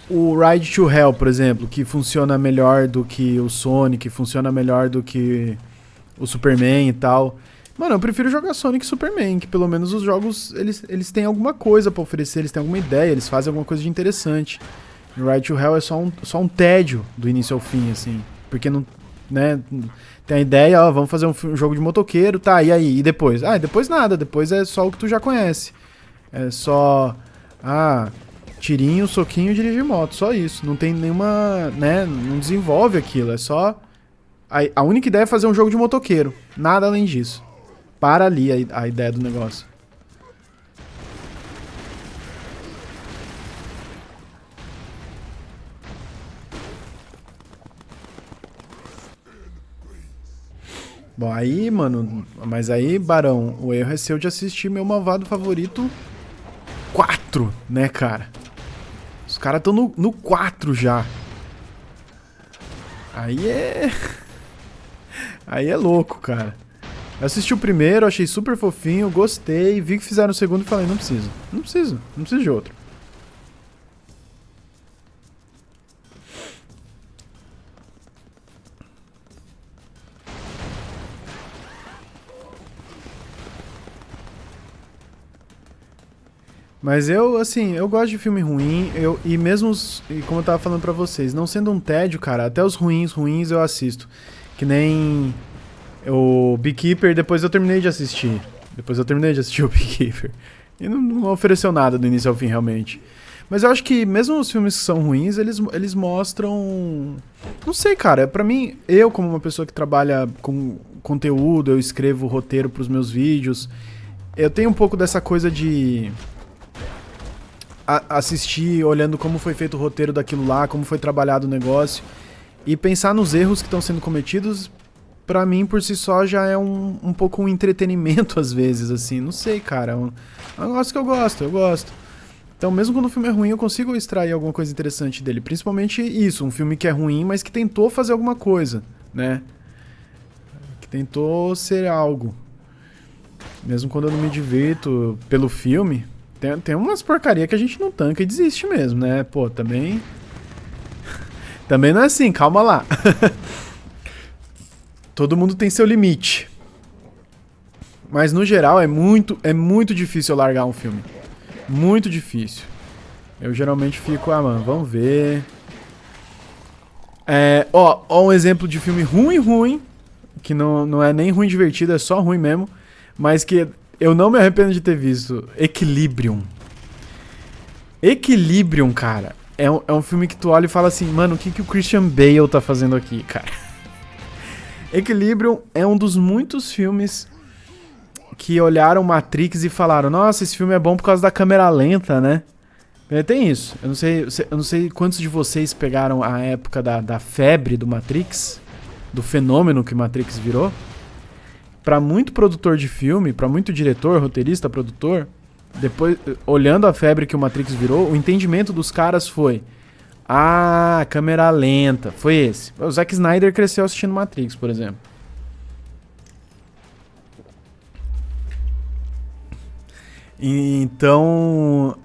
o Ride to Hell, por exemplo, que funciona melhor do que o Sonic, funciona melhor do que o Superman e tal. Mano, eu prefiro jogar Sonic e Superman, que pelo menos os jogos, eles têm alguma coisa pra oferecer, eles têm alguma ideia, eles fazem alguma coisa de interessante. O Ride to Hell é só um tédio do início ao fim, assim. Porque não... né? Tem a ideia, ó, vamos fazer um jogo de motoqueiro, tá, e aí? E depois? Ah, depois nada, depois é só o que tu já conhece. É só, tirinho, soquinho, dirigir moto, só isso. Não tem nenhuma, né, não desenvolve aquilo, é só... A única ideia é fazer um jogo de motoqueiro, nada além disso. Para ali a ideia do negócio. Bom, aí, mano, mas aí, Barão, o erro é seu de assistir meu malvado favorito 4, né, cara? Os caras estão no 4 já. Aí é... Aí é louco, cara. Eu assisti o primeiro, achei super fofinho, gostei, vi que fizeram o segundo e falei, não preciso. Não preciso de outro. Mas eu, assim, eu gosto de filme ruim, e mesmo, e como eu tava falando pra vocês, não sendo um tédio, cara, até os ruins eu assisto. Que nem o Beekeeper, depois eu terminei de assistir. Depois eu terminei de assistir o Beekeeper. E não ofereceu nada do início ao fim, realmente. Mas eu acho que mesmo os filmes que são ruins, eles mostram... Não sei, cara, pra mim, eu como uma pessoa que trabalha com conteúdo, eu escrevo roteiro pros meus vídeos, eu tenho um pouco dessa coisa de... assistir olhando como foi feito o roteiro daquilo lá, como foi trabalhado o negócio e pensar nos erros que estão sendo cometidos, pra mim por si só já é um pouco um entretenimento às vezes, assim, não sei, cara, é um negócio que eu gosto. Então mesmo quando o filme é ruim eu consigo extrair alguma coisa interessante dele, principalmente isso, um filme que é ruim mas que tentou fazer alguma coisa, né, que tentou ser algo, mesmo quando eu não me divirto pelo filme. Tem umas porcaria que a gente não tanca e desiste mesmo, né? Pô, também... Também não é assim, calma lá. Todo mundo tem seu limite. Mas no geral é muito difícil eu largar um filme. Muito difícil. Eu geralmente fico, mano, vamos ver. Ó um exemplo de filme ruim, que não é nem ruim divertido, é só ruim mesmo, mas que... eu não me arrependo de ter visto. Equilibrium. Equilibrium, cara. É um filme que tu olha e fala assim, mano, o que o Christian Bale tá fazendo aqui, cara? Equilibrium é um dos muitos filmes que olharam Matrix e falaram, nossa, esse filme é bom por causa da câmera lenta, né? Tem isso. Eu não sei quantos de vocês pegaram a época da febre do Matrix, do fenômeno que Matrix virou. Pra muito produtor de filme, pra muito diretor, roteirista, produtor, Depois, olhando a febre que o Matrix virou, o entendimento dos caras foi... Ah, câmera lenta. Foi esse. O Zack Snyder cresceu assistindo Matrix, por exemplo. Então,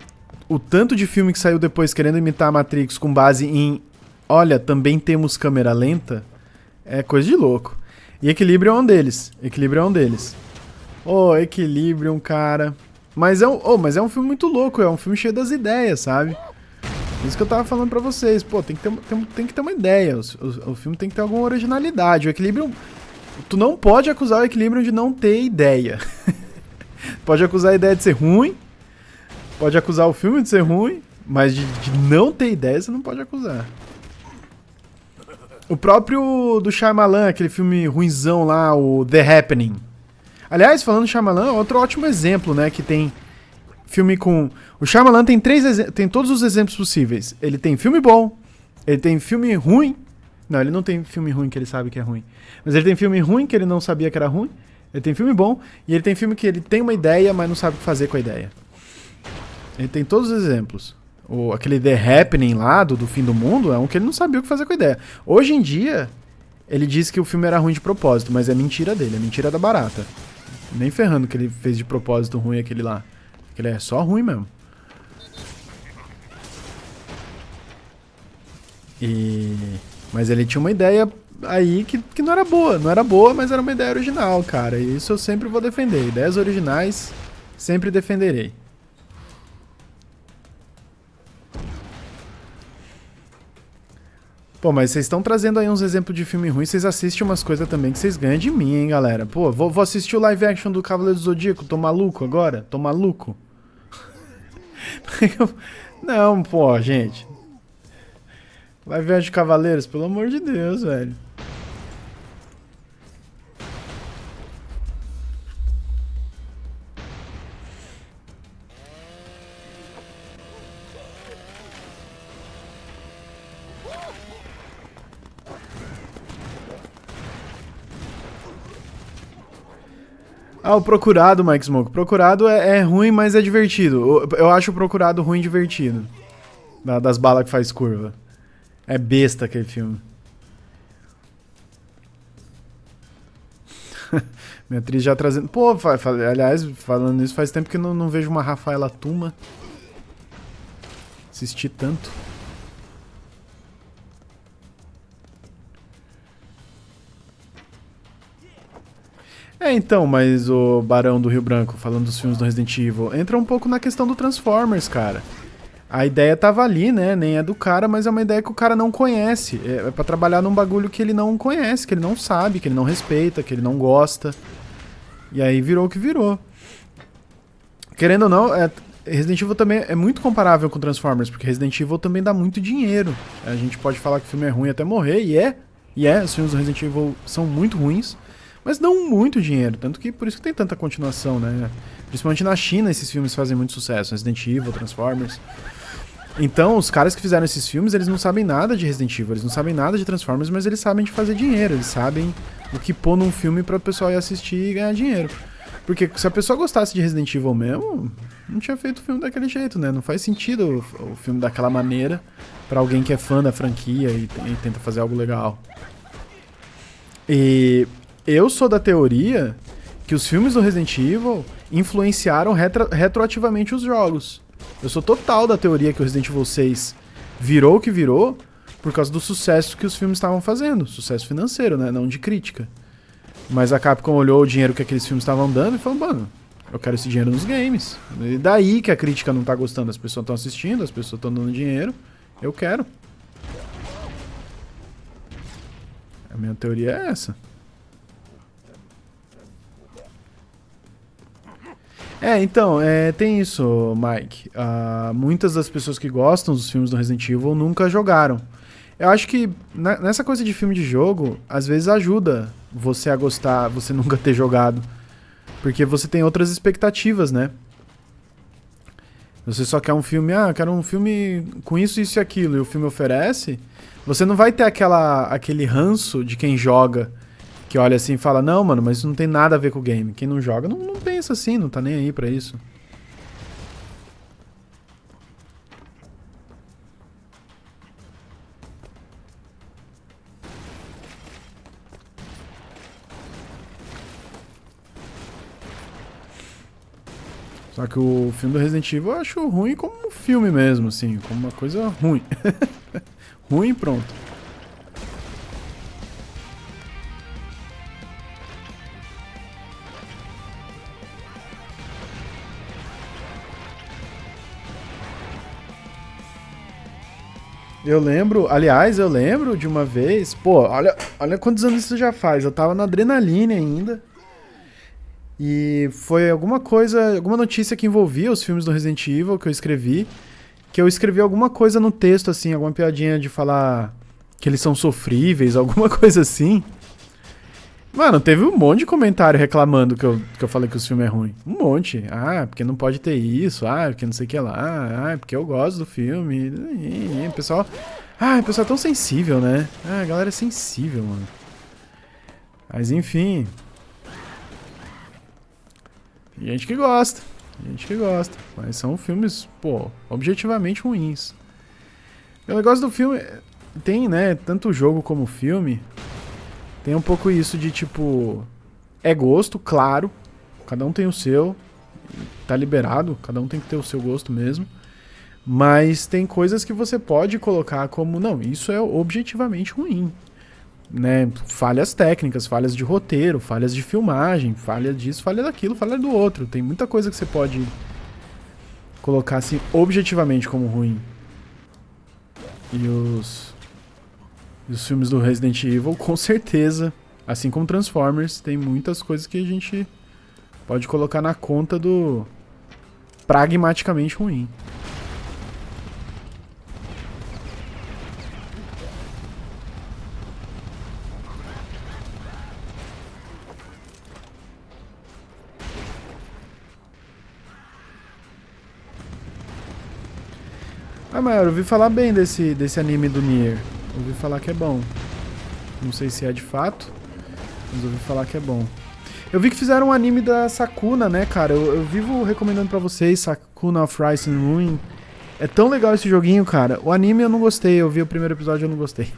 o tanto de filme que saiu depois querendo imitar a Matrix com base em... Olha, também temos câmera lenta. É coisa de louco. E Equilibrium é um deles. Equilibrium é um deles. Equilibrium, cara. Mas é um filme muito louco. É um filme cheio das ideias, sabe? Isso que eu tava falando pra vocês. Pô, tem que ter uma ideia. O filme tem que ter alguma originalidade. O Equilibrium... Tu não pode acusar o Equilibrium de não ter ideia. Pode acusar a ideia de ser ruim. Pode acusar o filme de ser ruim. Mas de não ter ideia, você não pode acusar. O próprio do Shyamalan, aquele filme ruinzão lá, o The Happening. Aliás, falando do Shyamalan, outro ótimo exemplo, né? Que tem filme com... O Shyamalan tem todos os exemplos possíveis. Ele tem filme bom, ele tem filme ruim. Não, ele não tem filme ruim que ele sabe que é ruim. Mas ele tem filme ruim que ele não sabia que era ruim. Ele tem filme bom e ele tem filme que ele tem uma ideia, mas não sabe o que fazer com a ideia. Ele tem todos os exemplos. Aquele The Happening lá, do fim do mundo, é um que ele não sabia o que fazer com a ideia. Hoje em dia, ele diz que o filme era ruim de propósito, mas é mentira dele, é mentira da barata. Nem ferrando que ele fez de propósito ruim aquele lá. Aquele é só ruim mesmo. Mas ele tinha uma ideia aí que não era boa. Não era boa, mas era uma ideia original, cara. E isso eu sempre vou defender. Ideias originais, sempre defenderei. Pô, mas vocês estão trazendo aí uns exemplos de filme ruim, vocês assistem umas coisas também que vocês ganham de mim, hein, galera. Pô, vou assistir o live action do Cavaleiro do Zodíaco, tô maluco agora? Tô maluco? Não, pô, gente. Live action de Cavaleiros, pelo amor de Deus, velho. Ah, o Procurado, Mike Smoke. Procurado é ruim, mas é divertido. Eu acho o Procurado ruim e divertido. Das balas que faz curva. É besta aquele filme. Minha atriz já trazendo... Pô, aliás, falando isso, faz tempo que eu não vejo uma Rafaela Tuma. Assisti tanto. Então, mas o Barão do Rio Branco, falando dos filmes do Resident Evil, entra um pouco na questão do Transformers, cara. A ideia tava ali, né? Nem é do cara, mas é uma ideia que o cara não conhece. É pra trabalhar num bagulho que ele não conhece, que ele não sabe, que ele não respeita, que ele não gosta. E aí virou o que virou. Querendo ou não, Resident Evil também é muito comparável com Transformers, porque Resident Evil também dá muito dinheiro. A gente pode falar que o filme é ruim até morrer, os filmes do Resident Evil são muito ruins. Mas dão muito dinheiro, tanto que por isso que tem tanta continuação, né? Principalmente na China esses filmes fazem muito sucesso, Resident Evil, Transformers. Então, os caras que fizeram esses filmes, eles não sabem nada de Resident Evil, eles não sabem nada de Transformers, mas eles sabem de fazer dinheiro, eles sabem o que pôr num filme pra o pessoal ir assistir e ganhar dinheiro. Porque se a pessoa gostasse de Resident Evil mesmo, não tinha feito o filme daquele jeito, né? Não faz sentido o filme daquela maneira pra alguém que é fã da franquia e tenta fazer algo legal. E... eu sou da teoria que os filmes do Resident Evil influenciaram retroativamente os jogos. Eu sou total da teoria que o Resident Evil 6 virou o que virou por causa do sucesso que os filmes estavam fazendo. Sucesso financeiro, né? Não de crítica. Mas a Capcom olhou o dinheiro que aqueles filmes estavam dando e falou, mano, eu quero esse dinheiro nos games. E daí que a crítica não tá gostando. As pessoas estão assistindo, as pessoas estão dando dinheiro. Eu quero. A minha teoria é essa. Então, tem isso, Mike. Muitas das pessoas que gostam dos filmes do Resident Evil nunca jogaram. Eu acho que nessa coisa de filme de jogo, às vezes ajuda você a gostar, você nunca ter jogado. Porque você tem outras expectativas, né? Você só quer um filme, quero um filme com isso, isso e aquilo, e o filme oferece, você não vai ter aquele ranço de quem joga, que olha assim e fala, não, mano, mas isso não tem nada a ver com o game. Quem não joga não pensa assim, não tá nem aí pra isso. Só que o filme do Resident Evil eu acho ruim como um filme mesmo, assim, como uma coisa ruim. Ruim e pronto. Eu lembro, aliás, eu lembro de uma vez, pô, olha quantos anos isso já faz. Eu tava na adrenalina ainda. E foi alguma coisa, alguma notícia que envolvia os filmes do Resident Evil que eu escrevi. Que eu escrevi alguma coisa no texto, assim, alguma piadinha de falar que eles são sofríveis, alguma coisa assim. Mano, teve um monte de comentário reclamando que eu falei que os filmes é ruim. Um monte. Ah, porque não pode ter isso. Ah, porque não sei o que lá. Ah, porque eu gosto do filme. E, pessoal... Ah, o pessoal é tão sensível, né? Ah, a galera é sensível, mano. Mas enfim... Gente que gosta. Gente que gosta. Mas são filmes, pô, objetivamente ruins. O negócio do filme... Tem, né? Tanto o jogo como o filme... Tem um pouco isso de, tipo... É gosto, claro. Cada um tem o seu. Tá liberado. Cada um tem que ter o seu gosto mesmo. Mas tem coisas que você pode colocar como... Não, isso é objetivamente ruim. Né? Falhas técnicas, falhas de roteiro, falhas de filmagem, falha disso, falha daquilo, falha do outro. Tem muita coisa que você pode colocar assim, objetivamente como ruim. E os filmes do Resident Evil, com certeza, assim como Transformers, tem muitas coisas que a gente pode colocar na conta do pragmaticamente ruim. Ah, mas eu ouvi falar bem desse anime do Nier. Ouvi falar que é bom. Não sei se é de fato, mas ouvi falar que é bom. Eu vi que fizeram um anime da Sakuna, né, cara? Eu vivo recomendando pra vocês, Sakuna of Rice and Ruin. É tão legal esse joguinho, cara. O anime eu não gostei, eu vi o primeiro episódio e eu não gostei.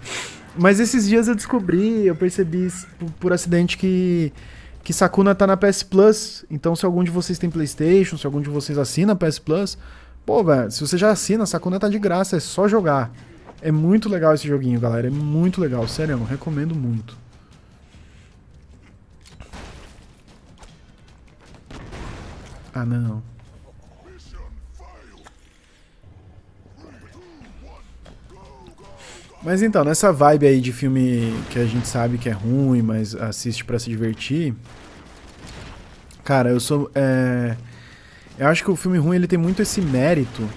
Mas esses dias eu descobri, eu percebi por acidente que Sakuna tá na PS Plus. Então se algum de vocês tem PlayStation, se algum de vocês assina a PS Plus... Pô, velho, se você já assina, a Sakuna tá de graça, é só jogar. É muito legal esse joguinho, galera, é muito legal, sério, eu recomendo muito. Ah, não. Mas então, nessa vibe aí de filme que a gente sabe que é ruim, mas assiste pra se divertir... Cara, eu sou... Eu acho que o filme ruim ele tem muito esse mérito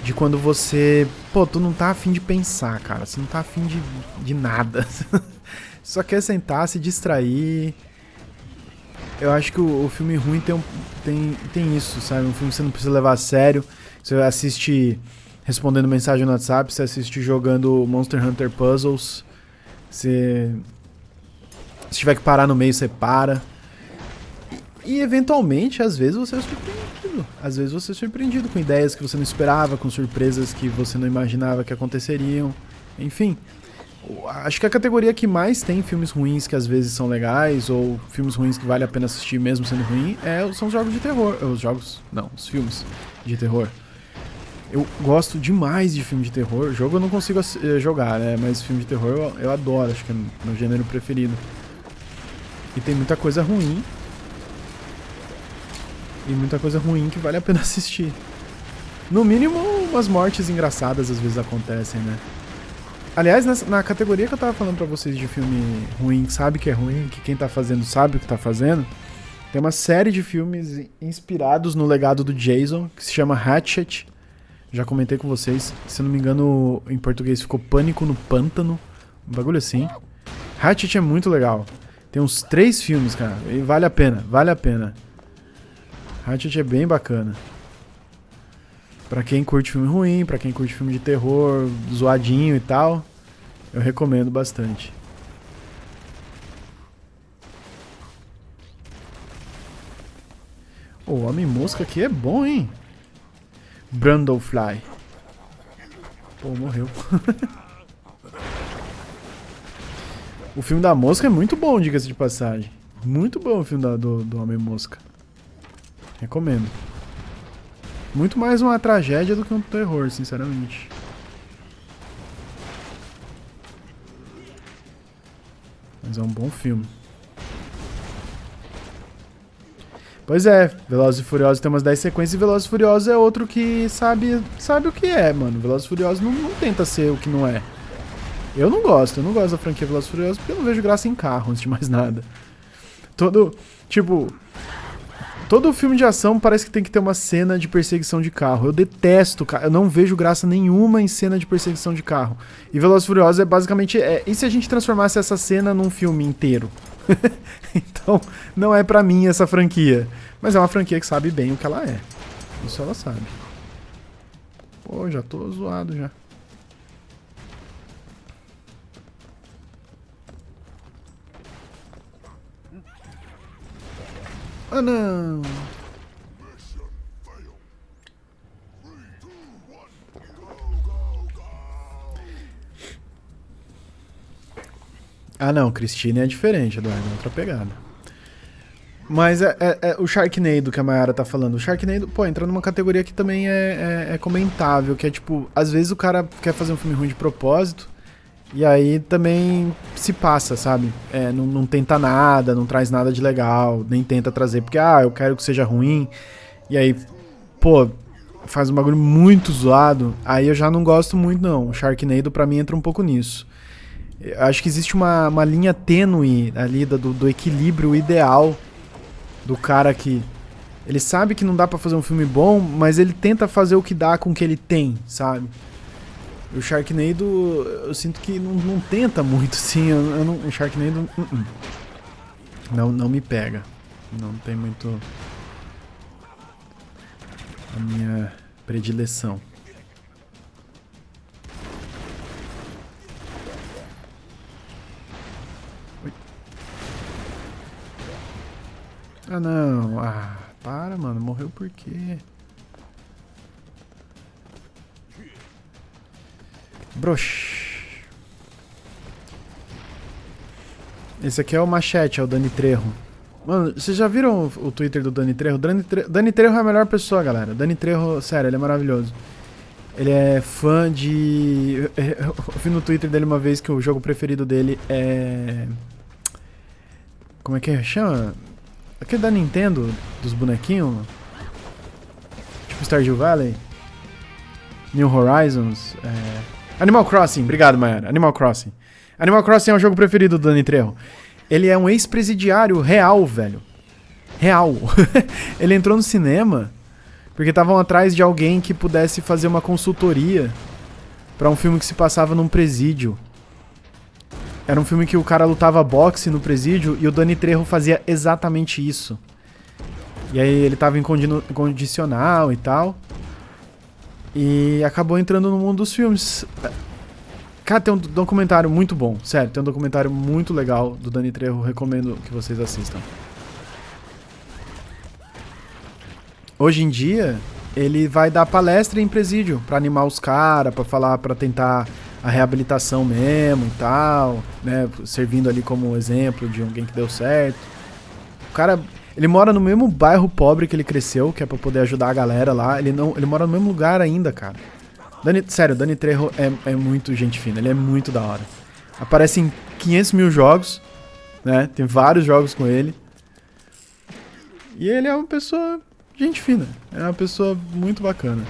de quando você... Pô, tu não tá afim de pensar, cara. Você não tá afim de nada. Só quer sentar, se distrair. Eu acho que o filme ruim tem isso, sabe? Um filme que você não precisa levar a sério. Você assiste respondendo mensagem no WhatsApp, você assiste jogando Monster Hunter Puzzles. Se tiver que parar no meio, você para. E eventualmente, às vezes você é surpreendido. Às vezes você é surpreendido com ideias que você não esperava, com surpresas que você não imaginava que aconteceriam. Enfim, acho que a categoria que mais tem filmes ruins que às vezes são legais, ou filmes ruins que vale a pena assistir mesmo sendo ruim, são os jogos de terror. Os filmes de terror. Eu gosto demais de filme de terror. Jogo eu não consigo jogar, né? Mas filme de terror eu adoro, acho que é meu gênero preferido. E tem muita coisa ruim. E muita coisa ruim que vale a pena assistir. No mínimo, umas mortes engraçadas às vezes acontecem, né? Aliás, na categoria que eu tava falando pra vocês de filme ruim, sabe que é ruim, que quem tá fazendo sabe o que tá fazendo, tem uma série de filmes inspirados no legado do Jason, que se chama Hatchet. Já comentei com vocês. Se eu não me engano, em português ficou Pânico no Pântano. Um bagulho assim. Hatchet é muito legal. Tem uns 3 filmes, cara. E vale a pena, vale a pena. Hatchet é bem bacana. Pra quem curte filme ruim, pra quem curte filme de terror, zoadinho e tal, eu recomendo bastante. O Homem-Mosca aqui é bom, hein? Brundlefly. Pô, morreu. O filme da mosca é muito bom, diga-se de passagem. Muito bom o filme do Homem-Mosca. Recomendo. Muito mais uma tragédia do que um terror, sinceramente. Mas é um bom filme. Pois é, Velozes e Furiosos tem umas 10 sequências e Velozes e Furiosos é outro que sabe o que é, mano. Velozes e Furiosos não tenta ser o que não é. Eu não gosto da franquia Velozes e Furiosos porque eu não vejo graça em carro, antes de mais nada. Todo filme de ação parece que tem que ter uma cena de perseguição de carro. Eu detesto, eu não vejo graça nenhuma em cena de perseguição de carro. E Velozes e Furiosos é basicamente... e se a gente transformasse essa cena num filme inteiro? Então, não é pra mim essa franquia. Mas é uma franquia que sabe bem o que ela é. Isso ela sabe. Pô, já tô zoado já. Ah, não! Ah, não, Christine é diferente, Eduardo, é outra pegada. Mas é o Sharknado que a Mayara tá falando. O Sharknado, pô, entra numa categoria que também é comentável, que é tipo, às vezes o cara quer fazer um filme ruim de propósito, e aí também se passa, sabe? Não tenta nada, não traz nada de legal, nem tenta trazer, porque, eu quero que seja ruim, e aí, pô, faz um bagulho muito zoado, aí eu já não gosto muito, não. O Sharknado pra mim entra um pouco nisso. Eu acho que existe uma linha tênue ali do equilíbrio ideal do cara que ele sabe que não dá pra fazer um filme bom, mas ele tenta fazer o que dá com o que ele tem, sabe? O Sharknado, eu sinto que não tenta muito, assim. O Sharknado não me pega. Não tem muito a minha predileção. Ah, não. Para, mano. Morreu por quê? Brox. Esse aqui é o Machete, é o Dani Trejo. Mano, vocês já viram o Twitter do Dani Trejo? Dani Trejo é a melhor pessoa, galera. Dani Trejo, sério, ele é maravilhoso. Ele é fã de... Eu vi no Twitter dele uma vez que o jogo preferido dele é... Como é que chama? Aquele da Nintendo, dos bonequinhos. Tipo Stardew Valley. New Horizons. Animal Crossing, obrigado, Mayara. Animal Crossing. Animal Crossing é o jogo preferido do Dani Trejo. Ele é um ex-presidiário real, velho. Real. Ele entrou no cinema porque estavam atrás de alguém que pudesse fazer uma consultoria pra um filme que se passava num presídio. Era um filme que o cara lutava boxe no presídio e o Dani Trejo fazia exatamente isso. E aí ele tava em condicional e tal. E acabou entrando no mundo dos filmes. Cara, tem um documentário muito bom. Sério, tem um documentário muito legal do Dani Trejo. Recomendo que vocês assistam. Hoje em dia, ele vai dar palestra em presídio pra animar os caras, pra falar, pra tentar a reabilitação mesmo e tal, né? Servindo ali como exemplo de alguém que deu certo. O cara, ele mora no mesmo bairro pobre que ele cresceu, que é pra poder ajudar a galera lá. Ele mora no mesmo lugar ainda, cara. Sério, Dani Trejo é muito gente fina, ele é muito da hora. Aparece em 500 mil jogos, né? Tem vários jogos com ele. E ele é uma pessoa gente fina, é uma pessoa muito bacana.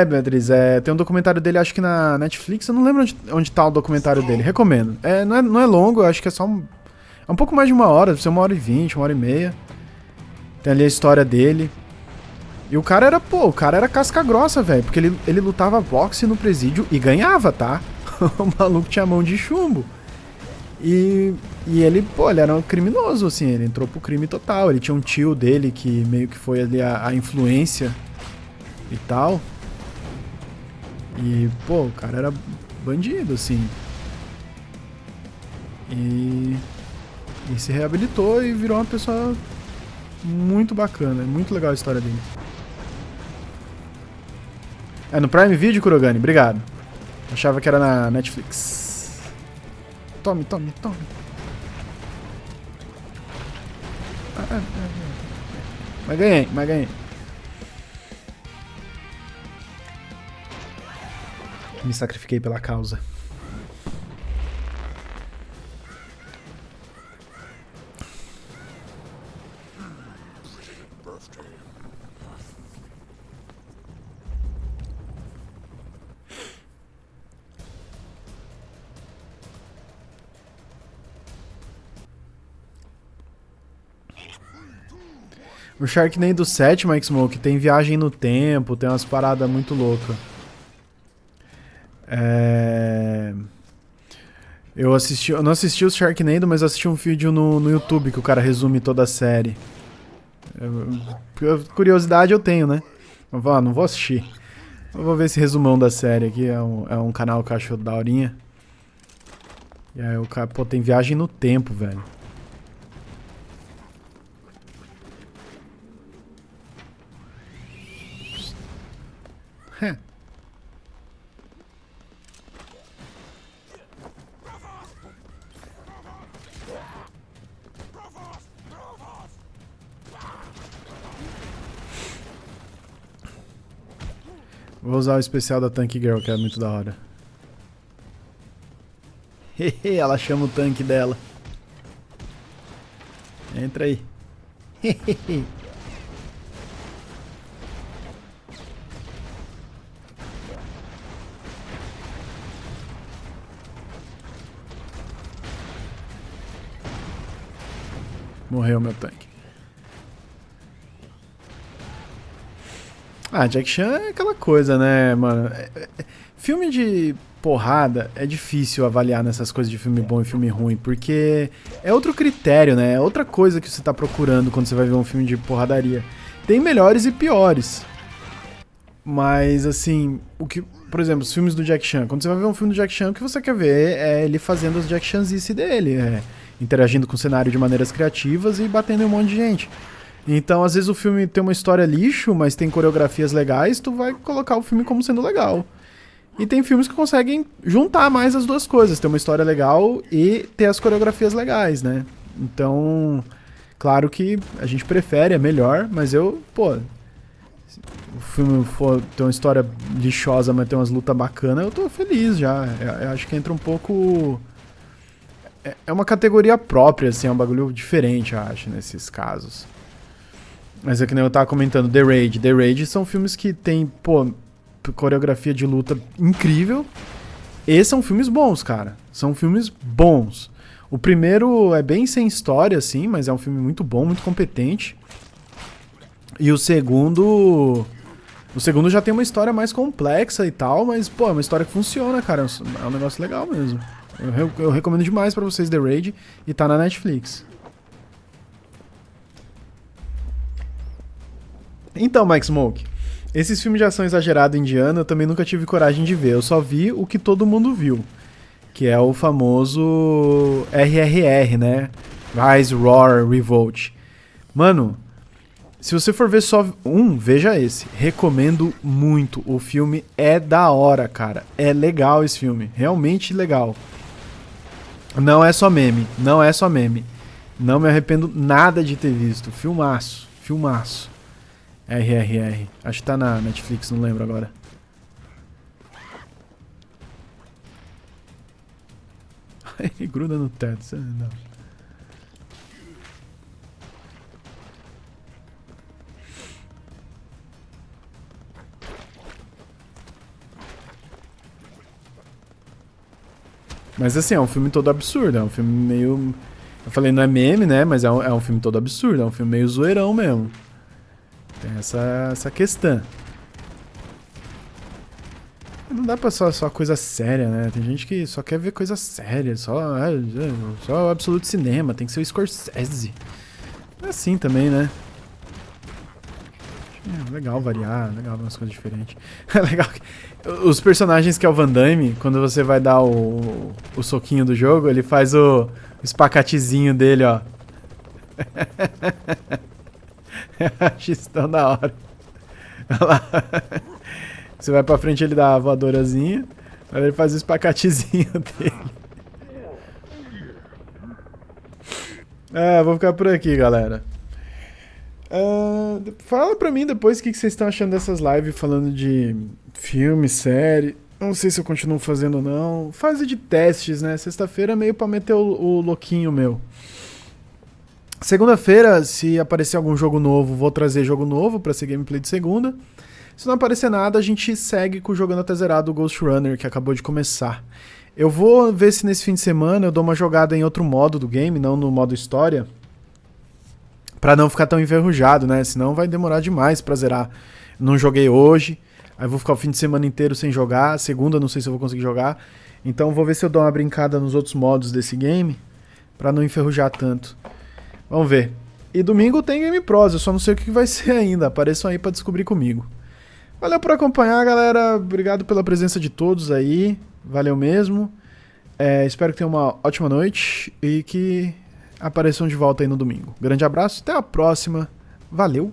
Beatriz, tem um documentário dele, acho que na Netflix, eu não lembro onde tá o documentário dele, recomendo. Não é longo, eu acho que é só é um pouco mais de 1 hora, deve ser 1h20, 1h30. Tem ali a história dele. E o cara era casca grossa, velho, porque ele lutava boxe no presídio e ganhava, tá? O maluco tinha mão de chumbo. E ele era um criminoso, assim, ele entrou pro crime total. Ele tinha um tio dele que meio que foi ali a influência e tal. E, o cara era bandido, assim. E se reabilitou e virou uma pessoa muito bacana. É muito legal a história dele. É no Prime Video, Kurogane? Obrigado. Achava que era na Netflix. Tome. Mas ganhei, mas ganhei. Me sacrifiquei pela causa. O Sharknado 7, Mike Smoke, tem viagem no tempo, tem umas paradas muito loucas. Eu não assisti o Sharknado, mas assisti um vídeo no YouTube que o cara resume toda a série. Curiosidade eu tenho, né? Mas não vou assistir. Eu vou ver esse resumão da série aqui, é um canal que eu acho daorinha. E aí o cara, pô, tem viagem no tempo, velho. Vou usar o especial da Tank Girl, que é muito da hora. Ela chama o tanque dela. Entra aí. Morreu meu tanque. Ah, Jack Chan é aquela coisa, né, mano? Filme de porrada é difícil avaliar nessas coisas de filme bom e filme ruim, porque é outro critério, né? É outra coisa que você tá procurando quando você vai ver um filme de porradaria. Tem melhores e piores. Mas, assim, por exemplo, os filmes do Jack Chan. Quando você vai ver um filme do Jack Chan, o que você quer ver é ele fazendo as Jack Chanzice dele, interagindo com o cenário de maneiras criativas e batendo em um monte de gente. Então, às vezes o filme tem uma história lixo, mas tem coreografias legais, tu vai colocar o filme como sendo legal. E tem filmes que conseguem juntar mais as duas coisas, ter uma história legal e ter as coreografias legais, né? Então, claro que a gente prefere, é melhor, mas se o filme for ter uma história lixosa, mas ter umas lutas bacanas, eu tô feliz já. Eu acho que entra um pouco... É uma categoria própria, assim, é um bagulho diferente, eu acho, nesses casos. Mas é que nem eu tava comentando, The Raid. The Raid são filmes que tem, coreografia de luta incrível. E são filmes bons, cara. São filmes bons. O primeiro é bem sem história, assim, mas é um filme muito bom, muito competente. E o segundo... O segundo já tem uma história mais complexa e tal, mas, é uma história que funciona, cara. É um negócio legal mesmo. Eu recomendo demais pra vocês The Raid e tá na Netflix. Então, Mike Smoke, esses filmes de ação exagerado indiano eu também nunca tive coragem de ver. Eu só vi o que todo mundo viu, que é o famoso RRR, né? Rise, Roar, Revolt. Mano, se você for ver só um, veja esse. Recomendo muito. O filme é da hora, cara. É legal esse filme. Realmente legal. Não é só meme. Não é só meme. Não me arrependo nada de ter visto. Filmaço. Filmaço. RRR. Acho que tá na Netflix, não lembro agora. Ele gruda no teto. Não. Mas assim, é um filme todo absurdo. É um filme meio... Eu falei, não é meme, né? Mas é um filme todo absurdo. É um filme meio zoeirão mesmo. Tem essa questão. Não dá pra só coisa séria, né? Tem gente que só quer ver coisa séria. Só o Absolute Cinema. Tem que ser o Scorsese. É assim também, né? É legal variar. Legal ver umas coisas diferentes. É legal que... Os personagens que é o Van Damme, quando você vai dar o soquinho do jogo, ele faz o espacatezinho dele, ó. Acho isso tão da hora. Olha lá. Você vai pra frente, ele dá a voadorazinha. Aí ele faz o espacatezinho dele. Vou ficar por aqui, galera. Fala pra mim depois o que vocês estão achando dessas lives falando de filme, série. Não sei se eu continuo fazendo ou não. Fase de testes, né? Sexta-feira é meio pra meter o louquinho meu. Segunda-feira, se aparecer algum jogo novo, vou trazer jogo novo pra ser gameplay de segunda. Se não aparecer nada, a gente segue com o Jogando Até Zerado, o Ghost Runner, que acabou de começar. Eu vou ver se nesse fim de semana eu dou uma jogada em outro modo do game, não no modo história, pra não ficar tão enferrujado, né? Senão vai demorar demais pra zerar. Não joguei hoje, aí vou ficar o fim de semana inteiro sem jogar. Segunda, não sei se eu vou conseguir jogar. Então vou ver se eu dou uma brincada nos outros modos desse game, pra não enferrujar tanto. Vamos ver. E domingo tem Game Pros, eu só não sei o que vai ser ainda. Apareçam aí pra descobrir comigo. Valeu por acompanhar, galera. Obrigado pela presença de todos aí. Valeu mesmo. Espero que tenham uma ótima noite e que apareçam de volta aí no domingo. Grande abraço, até a próxima. Valeu!